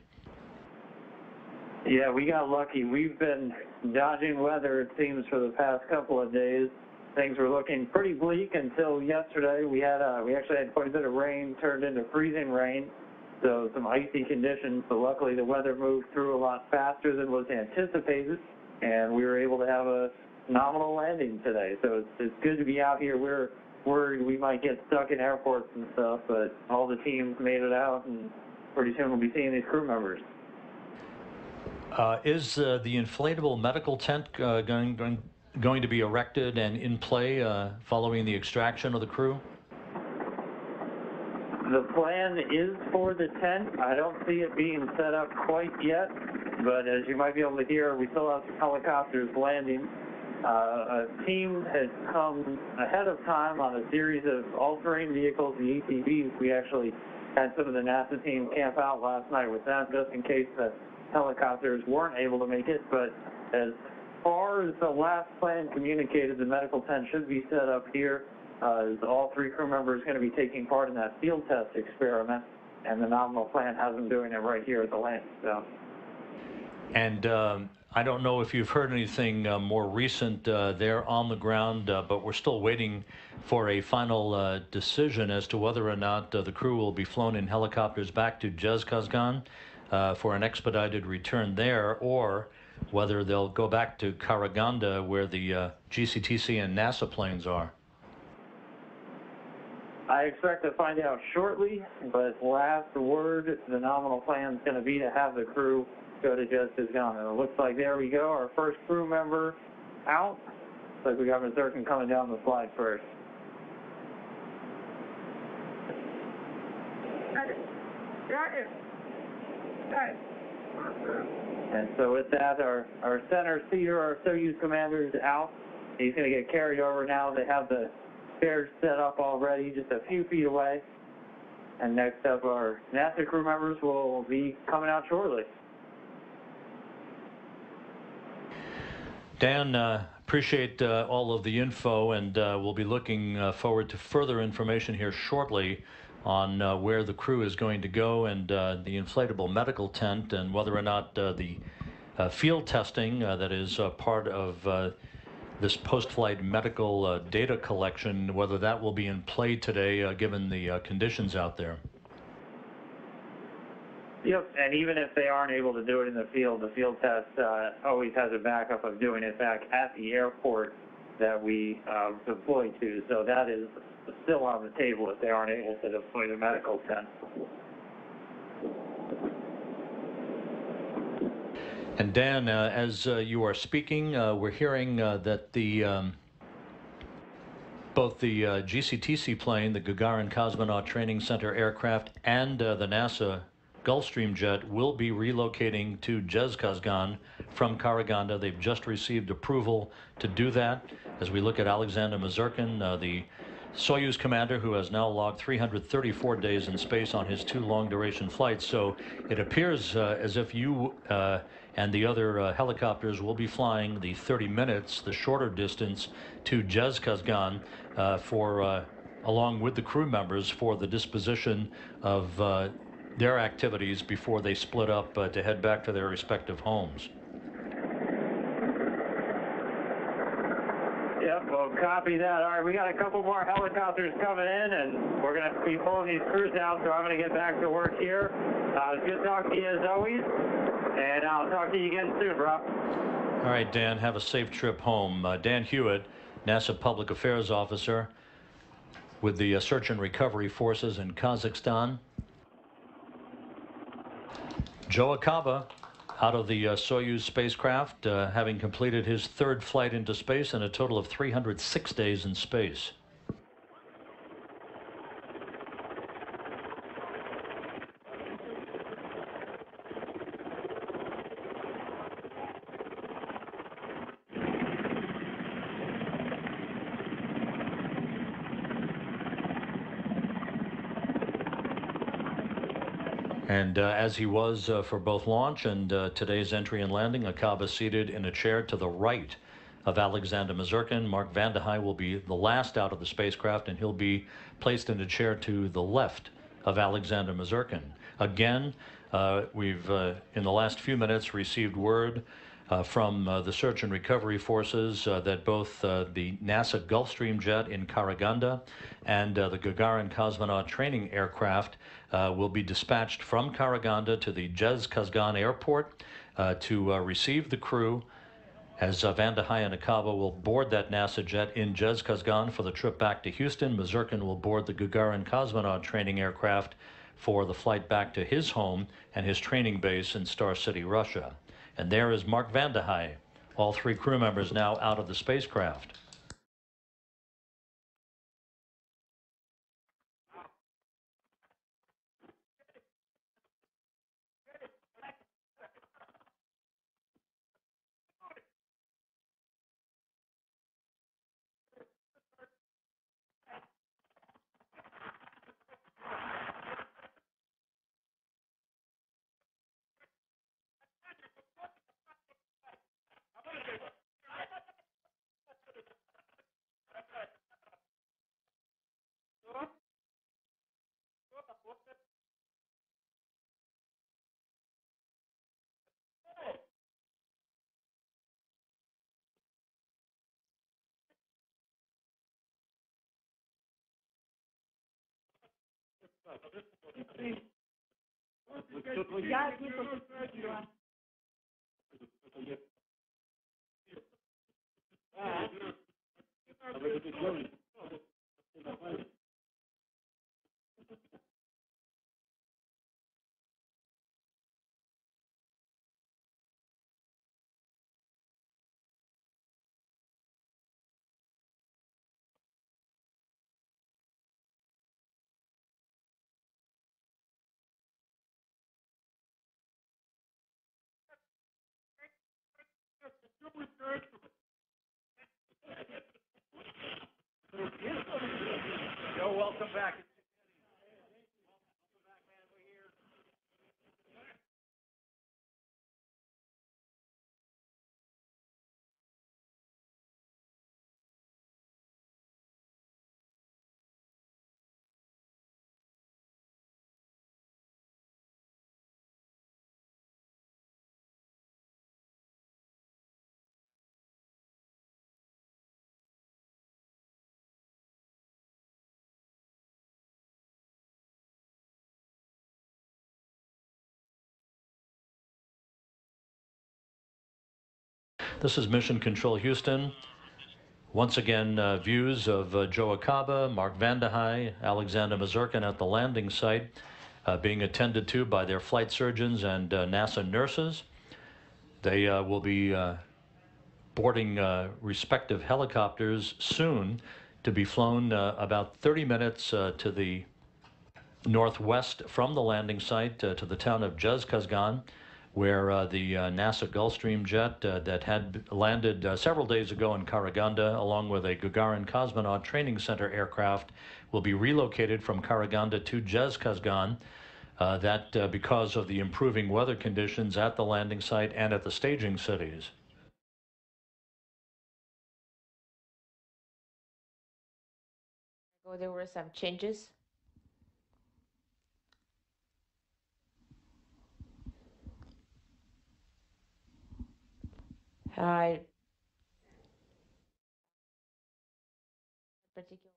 Yeah, we got lucky. We've been dodging weather, it seems, for the past couple of days. Things were looking pretty bleak until yesterday. We actually had quite a bit of rain, turned into freezing rain. So some icy conditions, but luckily the weather moved through a lot faster than was anticipated, and we were able to have a nominal landing today. So it's good to be out here. We're worried we might get stuck in airports and stuff, but all the teams made it out, and pretty soon we'll be seeing these crew members. Is the inflatable medical tent going to be erected and in play following the extraction of the crew? The plan is for the tent. I don't see it being set up quite yet, but as you might be able to hear, we still have some helicopters landing. A team has come ahead of time on a series of all-terrain vehicles, the ATVs. We actually had some of the NASA team camp out last night with them just in case the helicopters weren't able to make it. But as far as the last plan communicated, the medical tent should be set up here. All three crew members going to be taking part in that field test experiment, and the nominal plan has them doing it right here at the landing zone. And I don't know if you've heard anything more recent there on the ground, but we're still waiting for a final decision as to whether or not the crew will be flown in helicopters back to Zhezkazgan for an expedited return there, or whether they'll go back to Karaganda where the GCTC and NASA planes are. I expect to find out shortly, but last word, the nominal plan is going to be to have the crew go to Zhezkazgan. And it looks like there we go, our first crew member out. Looks like we got Mazurkin coming down the slide first. And so with that, our center seater, our Soyuz commander, is out. He's going to get carried over now. They have the stairs set up already, just a few feet away. And next up, our NASA crew members will be coming out shortly. Dan, appreciate all of the info, and we'll be looking forward to further information here shortly on where the crew is going to go and the inflatable medical tent, and whether or not the field testing that is part of this post-flight medical data collection, whether that will be in play today given the conditions out there. Yep, and even if they aren't able to do it in the field test always has a backup of doing it back at the airport that we deploy to. So that is still on the table if they aren't able to deploy the medical tent. And Dan, as you are speaking, we're hearing that both the GCTC plane, the Gagarin Cosmonaut Training Center aircraft, and the NASA Gulfstream jet will be relocating to Zhezkazgan from Karaganda. They've just received approval to do that. As we look at Alexander Mazurkin, the Soyuz commander, who has now logged 334 days in space on his 2 long-duration flights. So it appears as if you and the other helicopters will be flying the 30 minutes, the shorter distance, to Zhezkazgan along with the crew members for the disposition of their activities before they split up to head back to their respective homes. Yep, well, copy that. All right, we got a couple more helicopters coming in, and we're going to be pulling these crews out, so I'm going to get back to work here. It's good talking to you as always, and I'll talk to you again soon, Rob. All right, Dan, have a safe trip home. Dan Hewitt, NASA Public Affairs Officer with the Search and Recovery Forces in Kazakhstan. Joe Acaba, out of the Soyuz spacecraft, having completed his 3rd flight into space and a total of 306 days in space. And as he was for both launch and today's entry and landing, Acaba seated in a chair to the right of Alexander Mazurkin. Mark Vande Hei will be the last out of the spacecraft, and he'll be placed in a chair to the left of Alexander Mazurkin. Again, we've, in the last few minutes, received word from the Search and Recovery Forces that both the NASA Gulfstream jet in Karaganda and the Gagarin Cosmonaut Training aircraft will be dispatched from Karaganda to the Jez-Kazgan airport to receive the crew, as Vande Hei and Akaba will board that NASA jet in Jez-Kazgan for the trip back to Houston. Mazurkin will board the Gagarin cosmonaut training aircraft for the flight back to his home and his training base in Star City, Russia. And there is Mark Vande Hei, all three crew members now out of the spacecraft. Joe, welcome back. This is Mission Control Houston. Once again, views of Joe Akaba, Mark Vande Hei, Alexander Mazurkin at the landing site, being attended to by their flight surgeons and NASA nurses. They will be boarding respective helicopters soon to be flown about 30 minutes to the northwest from the landing site to the town of Jez-Kazgan, where the NASA Gulfstream jet that had landed several days ago in Karaganda, along with a Gagarin Cosmonaut Training Center aircraft, will be relocated from Karaganda to Jez-Kazgan. That because of the improving weather conditions at the landing site and at the staging cities. There were some changes. I particular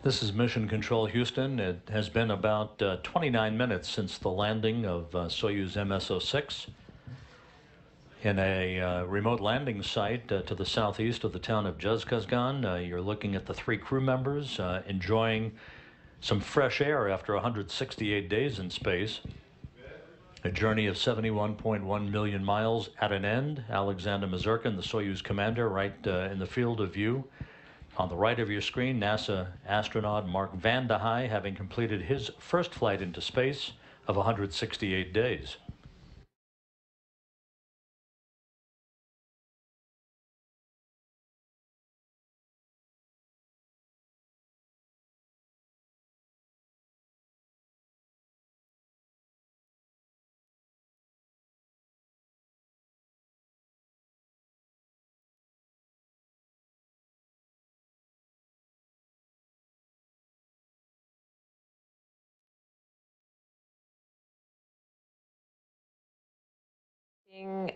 This is Mission Control Houston. It has been about 29 minutes since the landing of Soyuz MS-06 in a remote landing site to the southeast of the town of Jezkazgan. You're looking at the 3 crew members enjoying some fresh air after 168 days in space. A journey of 71.1 million miles at an end. Alexander Mazurkin, the Soyuz commander, right in the field of view. On the right of your screen, NASA astronaut Mark Vande Hei having completed his first flight into space of 168 days.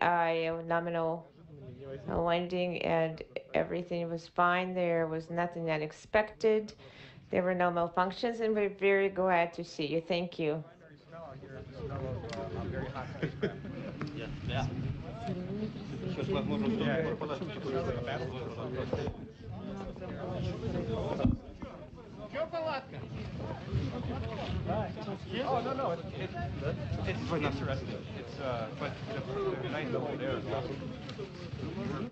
A nominal landing, and everything was fine. There was nothing unexpected. There were no malfunctions, and we're very glad to see you. Thank you. Oh, no, it's not interesting. It's, but the nice over there is awesome.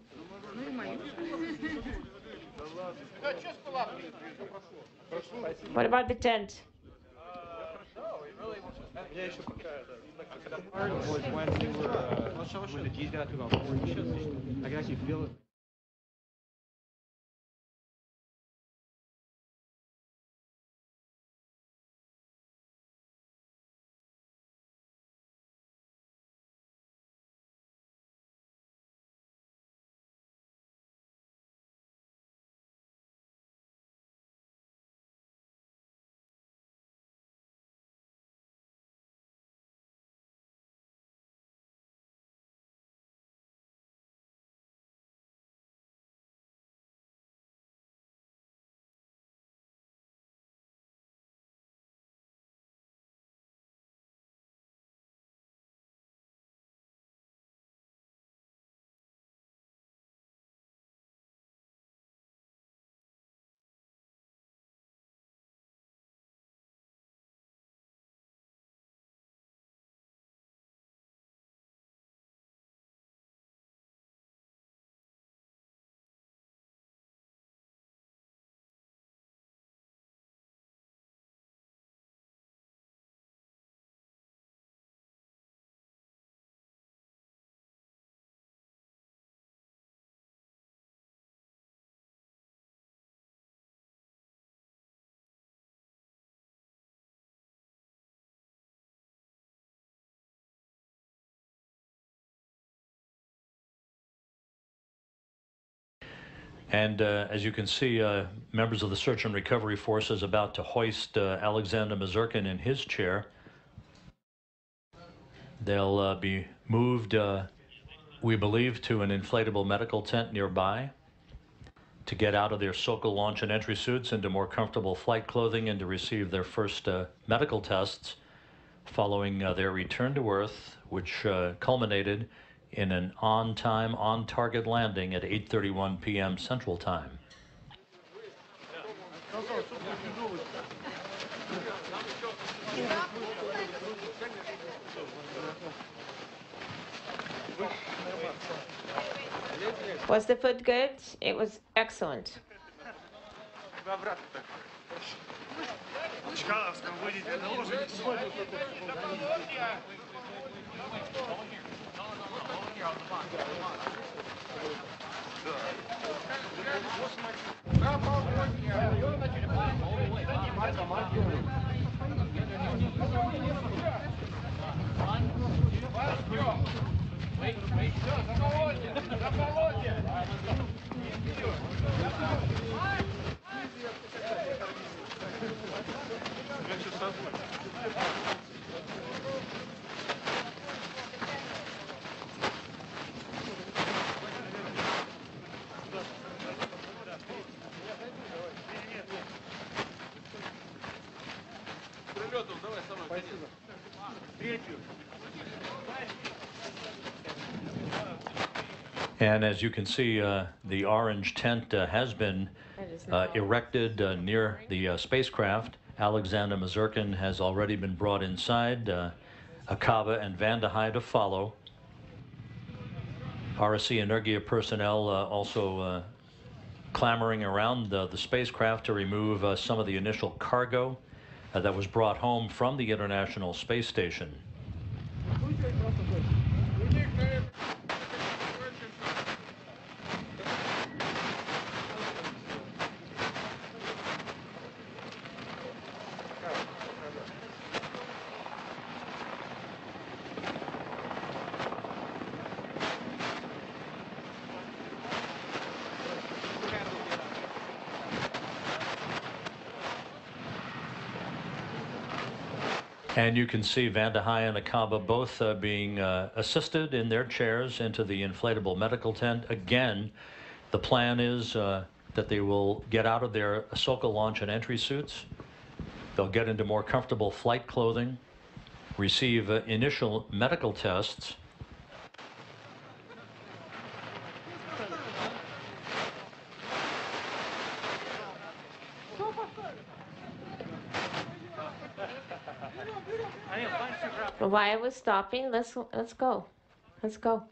What about the tent? The part was when we were, when the G's got to about 40 ships, I can actually feel it. And as you can see, members of the Search and Recovery Force is about to hoist Alexander Mazurkin in his chair. They'll be moved, we believe, to an inflatable medical tent nearby to get out of their Sokol launch and entry suits into more comfortable flight clothing and to receive their first medical tests following their return to Earth, which culminated in an on-time, on-target landing at 8:31 p.m. Central Time. Was the food good? It was excellent. And as you can see, the orange tent has been erected near the spacecraft. Alexander Mazurkin has already been brought inside. Akaba and Van der Heide to follow. RSC Energia personnel also clamoring around the spacecraft to remove some of the initial cargo that was brought home from the International Space Station. And you can see Van der Heide and Akaba both being assisted in their chairs into the inflatable medical tent. Again, the plan is that they will get out of their Ahsoka launch and entry suits. They'll get into more comfortable flight clothing, receive initial medical tests. Why are we stopping? Let's go. Let's go.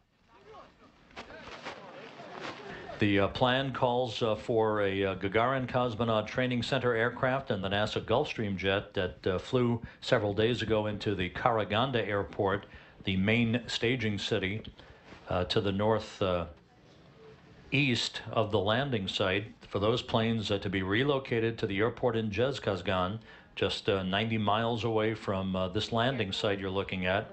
The plan calls for a Gagarin Cosmonaut Training Center aircraft and the NASA Gulfstream jet that flew several days ago into the Karaganda Airport, the main staging city to the north east of the landing site, for those planes to be relocated to the airport in Zhezkazgan, just 90 miles away from this landing site you're looking at.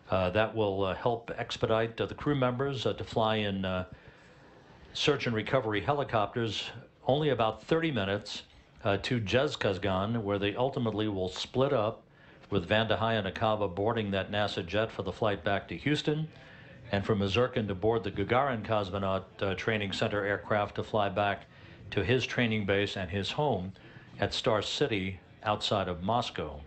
That will help expedite the crew members to fly in search and recovery helicopters only about 30 minutes to Zhezkazgan, where they ultimately will split up, with Van der Heide and Akaba boarding that NASA jet for the flight back to Houston, and for Mazurkin to board the Gagarin Cosmonaut Training Center aircraft to fly back to his training base and his home at Star City outside of Moscow.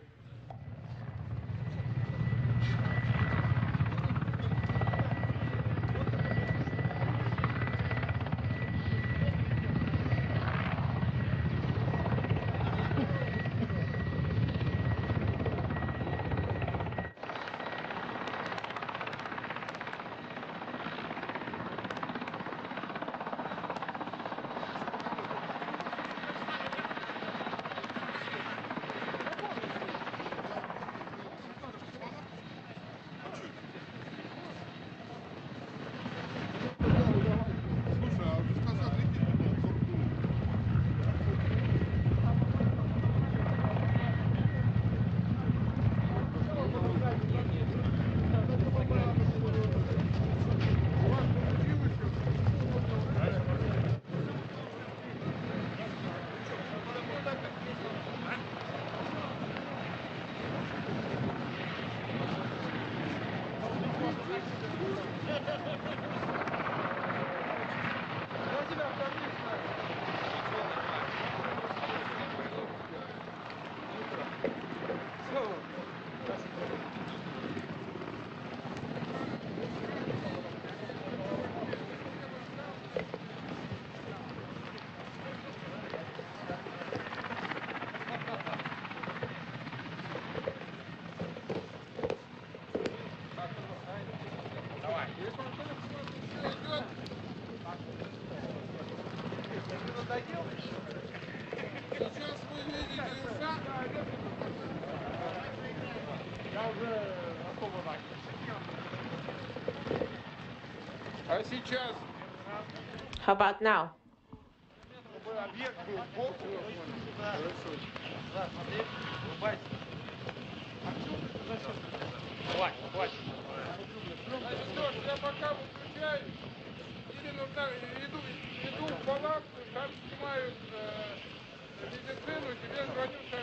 How about now?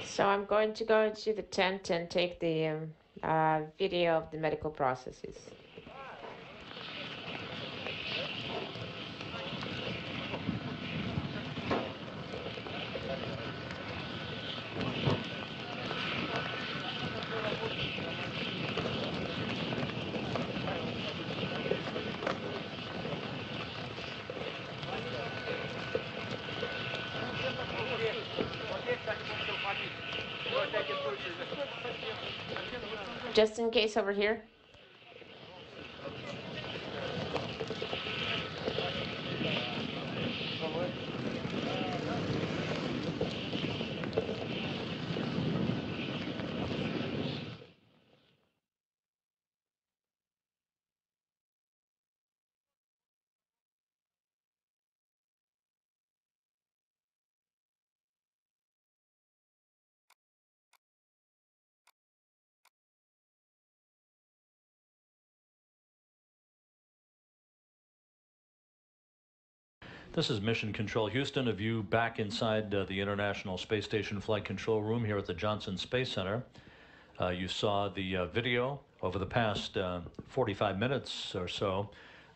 So I'm going to go to the tent and take the video of the medical processes. Just in case over here. This is Mission Control Houston, a view back inside the International Space Station Flight Control Room here at the Johnson Space Center. You saw the video over the past 45 minutes or so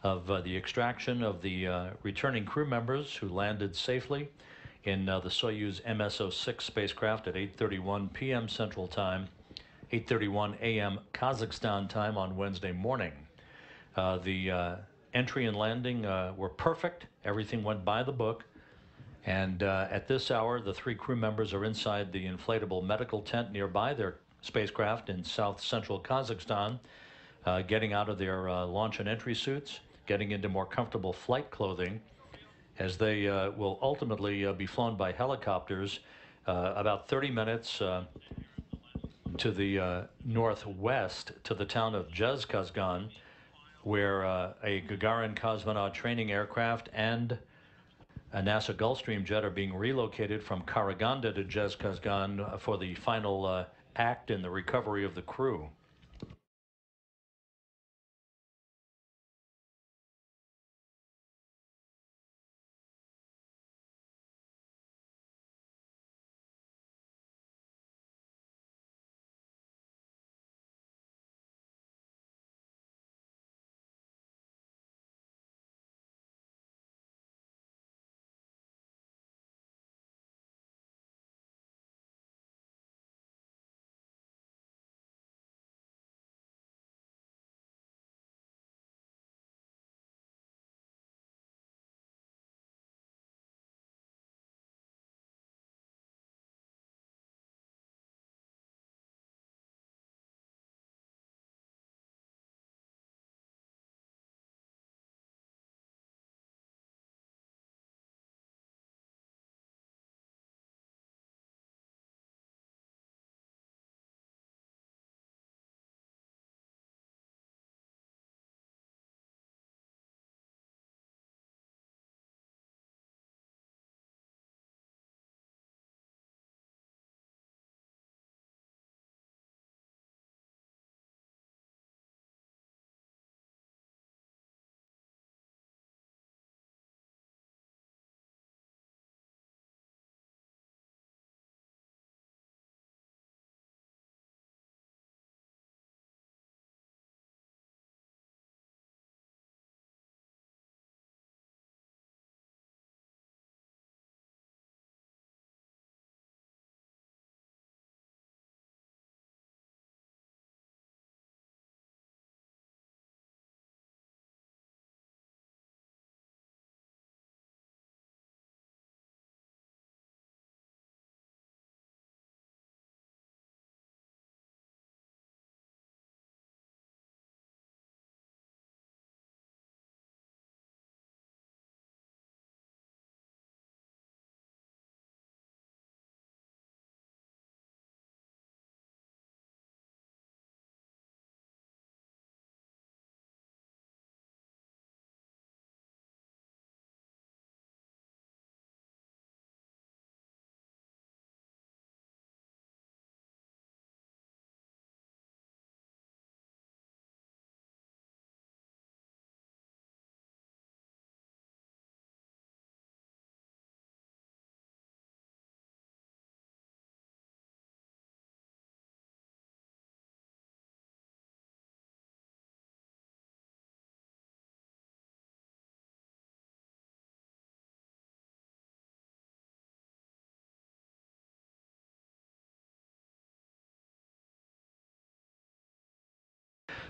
of the extraction of the returning crew members who landed safely in the Soyuz MS-06 spacecraft at 8:31 p.m. Central Time, 8:31 a.m. Kazakhstan time on Wednesday morning. The entry and landing were perfect. Everything went by the book. And at this hour, the 3 crew members are inside the inflatable medical tent nearby their spacecraft in south central Kazakhstan, getting out of their launch and entry suits, getting into more comfortable flight clothing, as they will ultimately be flown by helicopters about 30 minutes to the northwest to the town of Zhezkazgan, where a Gagarin cosmonaut training aircraft and a NASA Gulfstream jet are being relocated from Karaganda to Zhezkazgan for the final act in the recovery of the crew.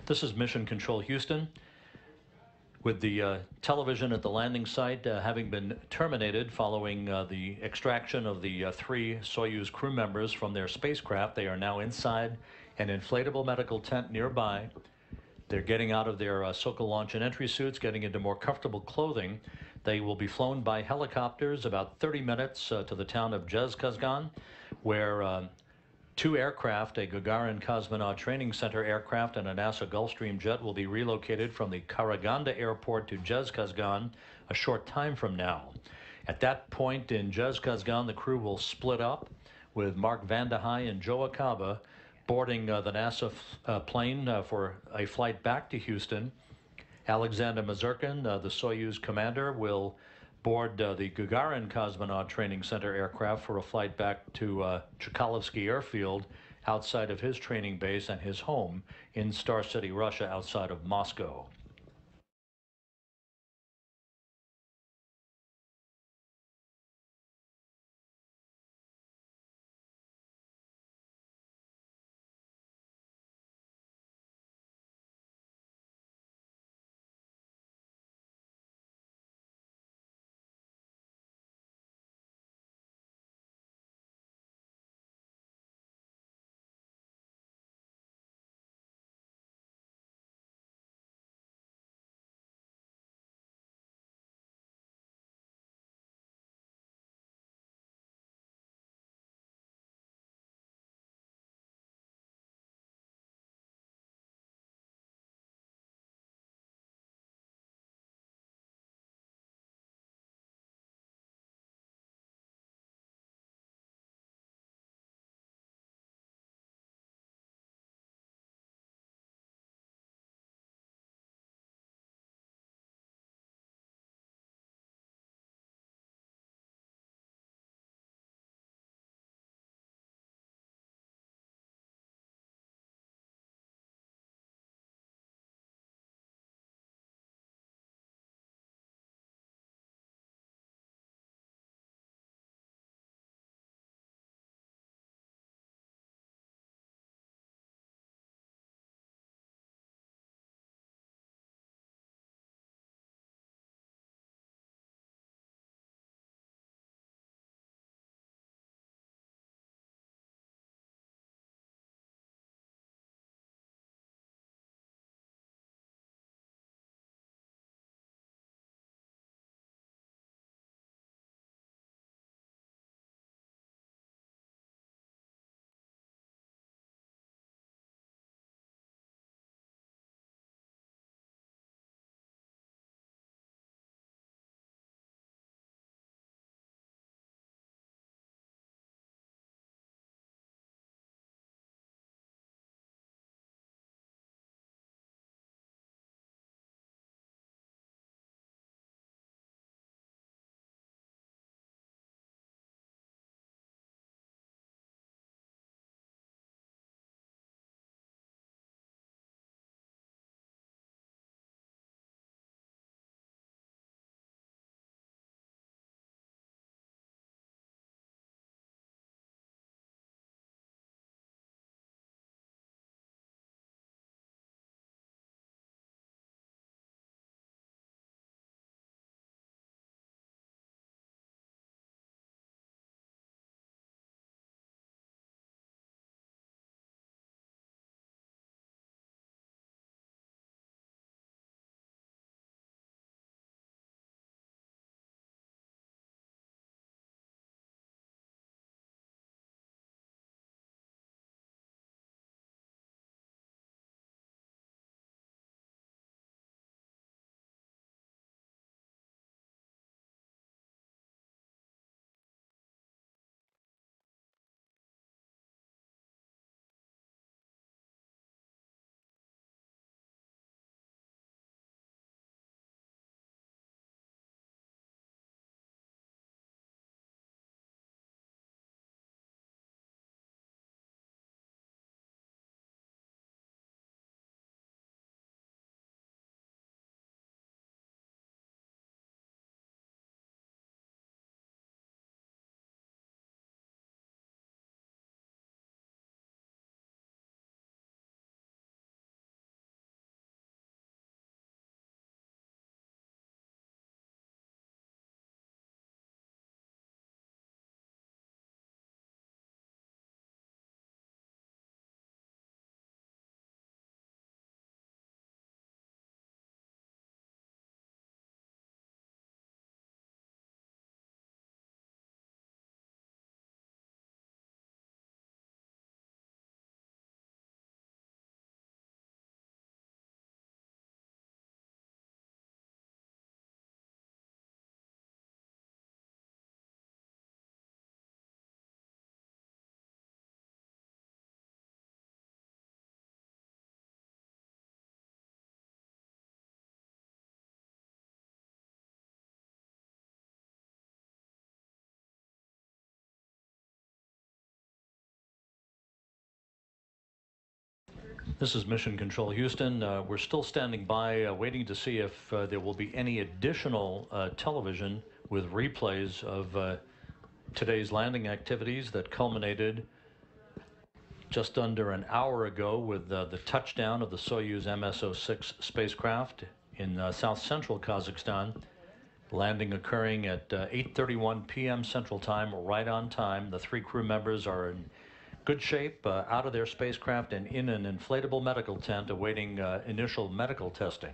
This is Mission Control Houston. With the television at the landing site having been terminated following the extraction of the 3 Soyuz crew members from their spacecraft, they are now inside an inflatable medical tent nearby. They're getting out of their Sokol launch and entry suits, getting into more comfortable clothing. They will be flown by helicopters about 30 minutes to the town of Zhezkazgan, where 2 aircraft, a Gagarin Cosmonaut Training Center aircraft and a NASA Gulfstream jet, will be relocated from the Karaganda airport to Zhezkazgan a short time from now. At that point in Zhezkazgan, the crew will split up, with Mark Vande Hei and Joe Acaba boarding the NASA plane for a flight back to Houston. Alexander Mazurkin, the Soyuz commander, will board the Gagarin Cosmonaut Training Center aircraft for a flight back to Chkalovsky Airfield outside of his training base and his home in Star City, Russia, outside of Moscow. This is Mission Control Houston. We're still standing by, waiting to see if there will be any additional television with replays of today's landing activities that culminated just under an hour ago with the touchdown of the Soyuz MS-06 spacecraft in south-central Kazakhstan. Landing occurring at 8:31 p.m. Central Time, right on time. The 3 crew members are in good shape, out of their spacecraft and in an inflatable medical tent awaiting initial medical testing.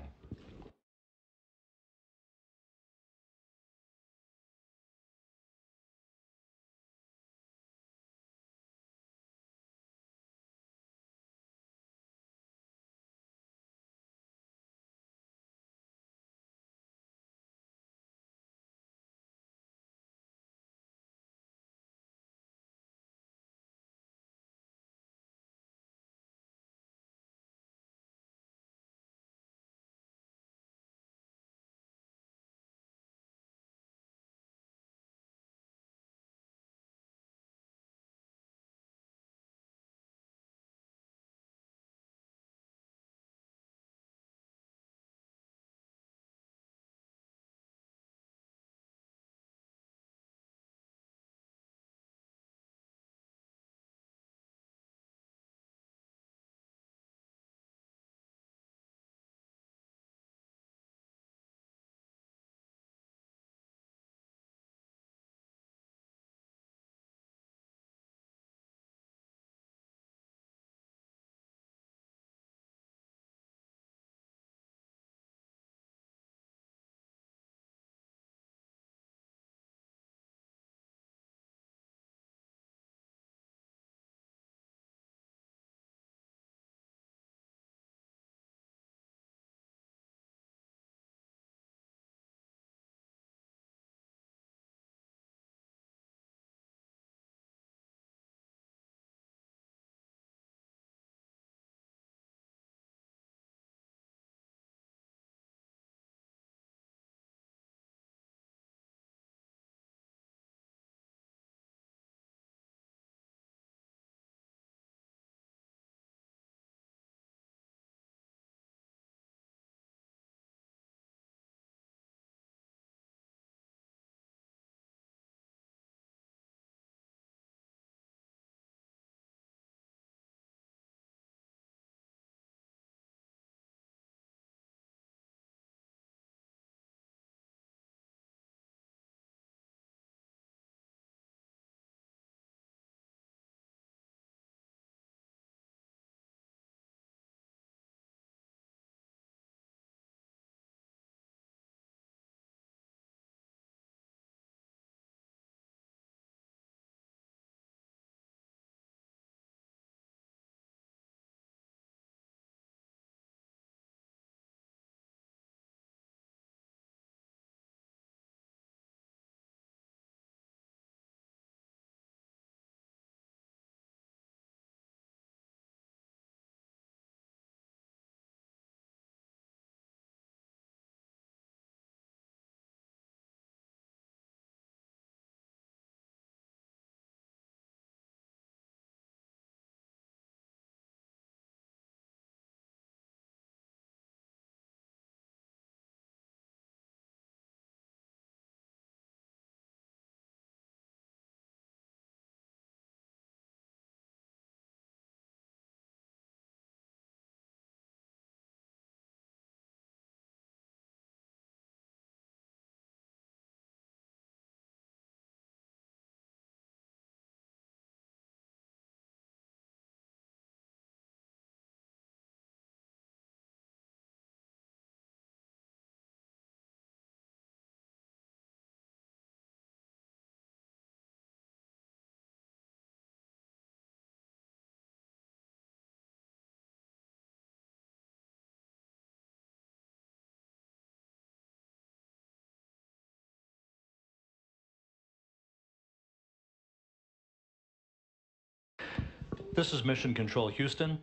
This is Mission Control Houston.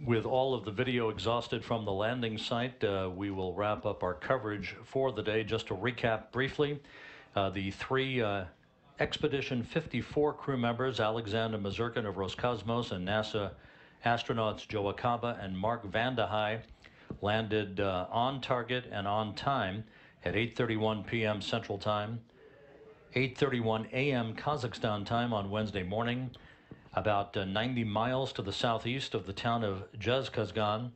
With all of the video exhausted from the landing site, we will wrap up our coverage for the day. Just to recap briefly, the 3 Expedition 54 crew members, Alexander Mazurkin of Roscosmos and NASA Astronauts Joe Acaba and Mark Vande Hei landed on target and on time at 8:31 p.m. Central Time, 8:31 a.m. Kazakhstan time on Wednesday morning, about 90 miles to the southeast of the town of Zhezkazgan.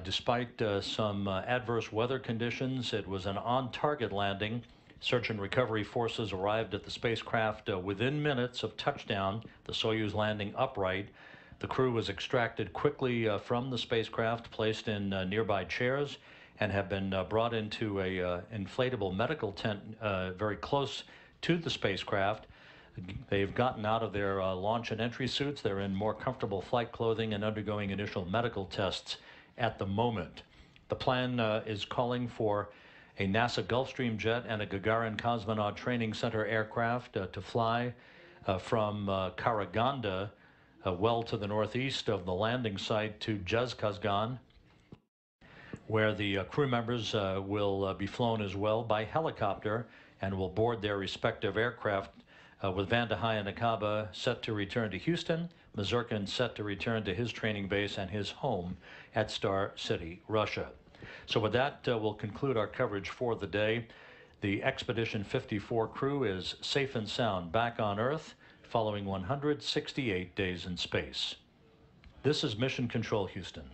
Despite some adverse weather conditions, it was an on-target landing. Search and recovery forces arrived at the spacecraft within minutes of touchdown, the Soyuz landing upright. The crew was extracted quickly from the spacecraft, placed in nearby chairs, and have been brought into a inflatable medical tent very close to the spacecraft. They've gotten out of their launch and entry suits. They're in more comfortable flight clothing and undergoing initial medical tests at the moment. The plan is calling for a NASA Gulfstream jet and a Gagarin Cosmonaut Training Center aircraft to fly from Karaganda, well to the northeast of the landing site, to Zhezkazgan, where the crew members will be flown as well by helicopter and will board their respective aircraft, with Vande Hei and Acaba set to return to Houston, Mazurkin set to return to his training base and his home at Star City, Russia. So with that, we'll conclude our coverage for the day. The Expedition 54 crew is safe and sound back on Earth, following 168 days in space. This is Mission Control, Houston.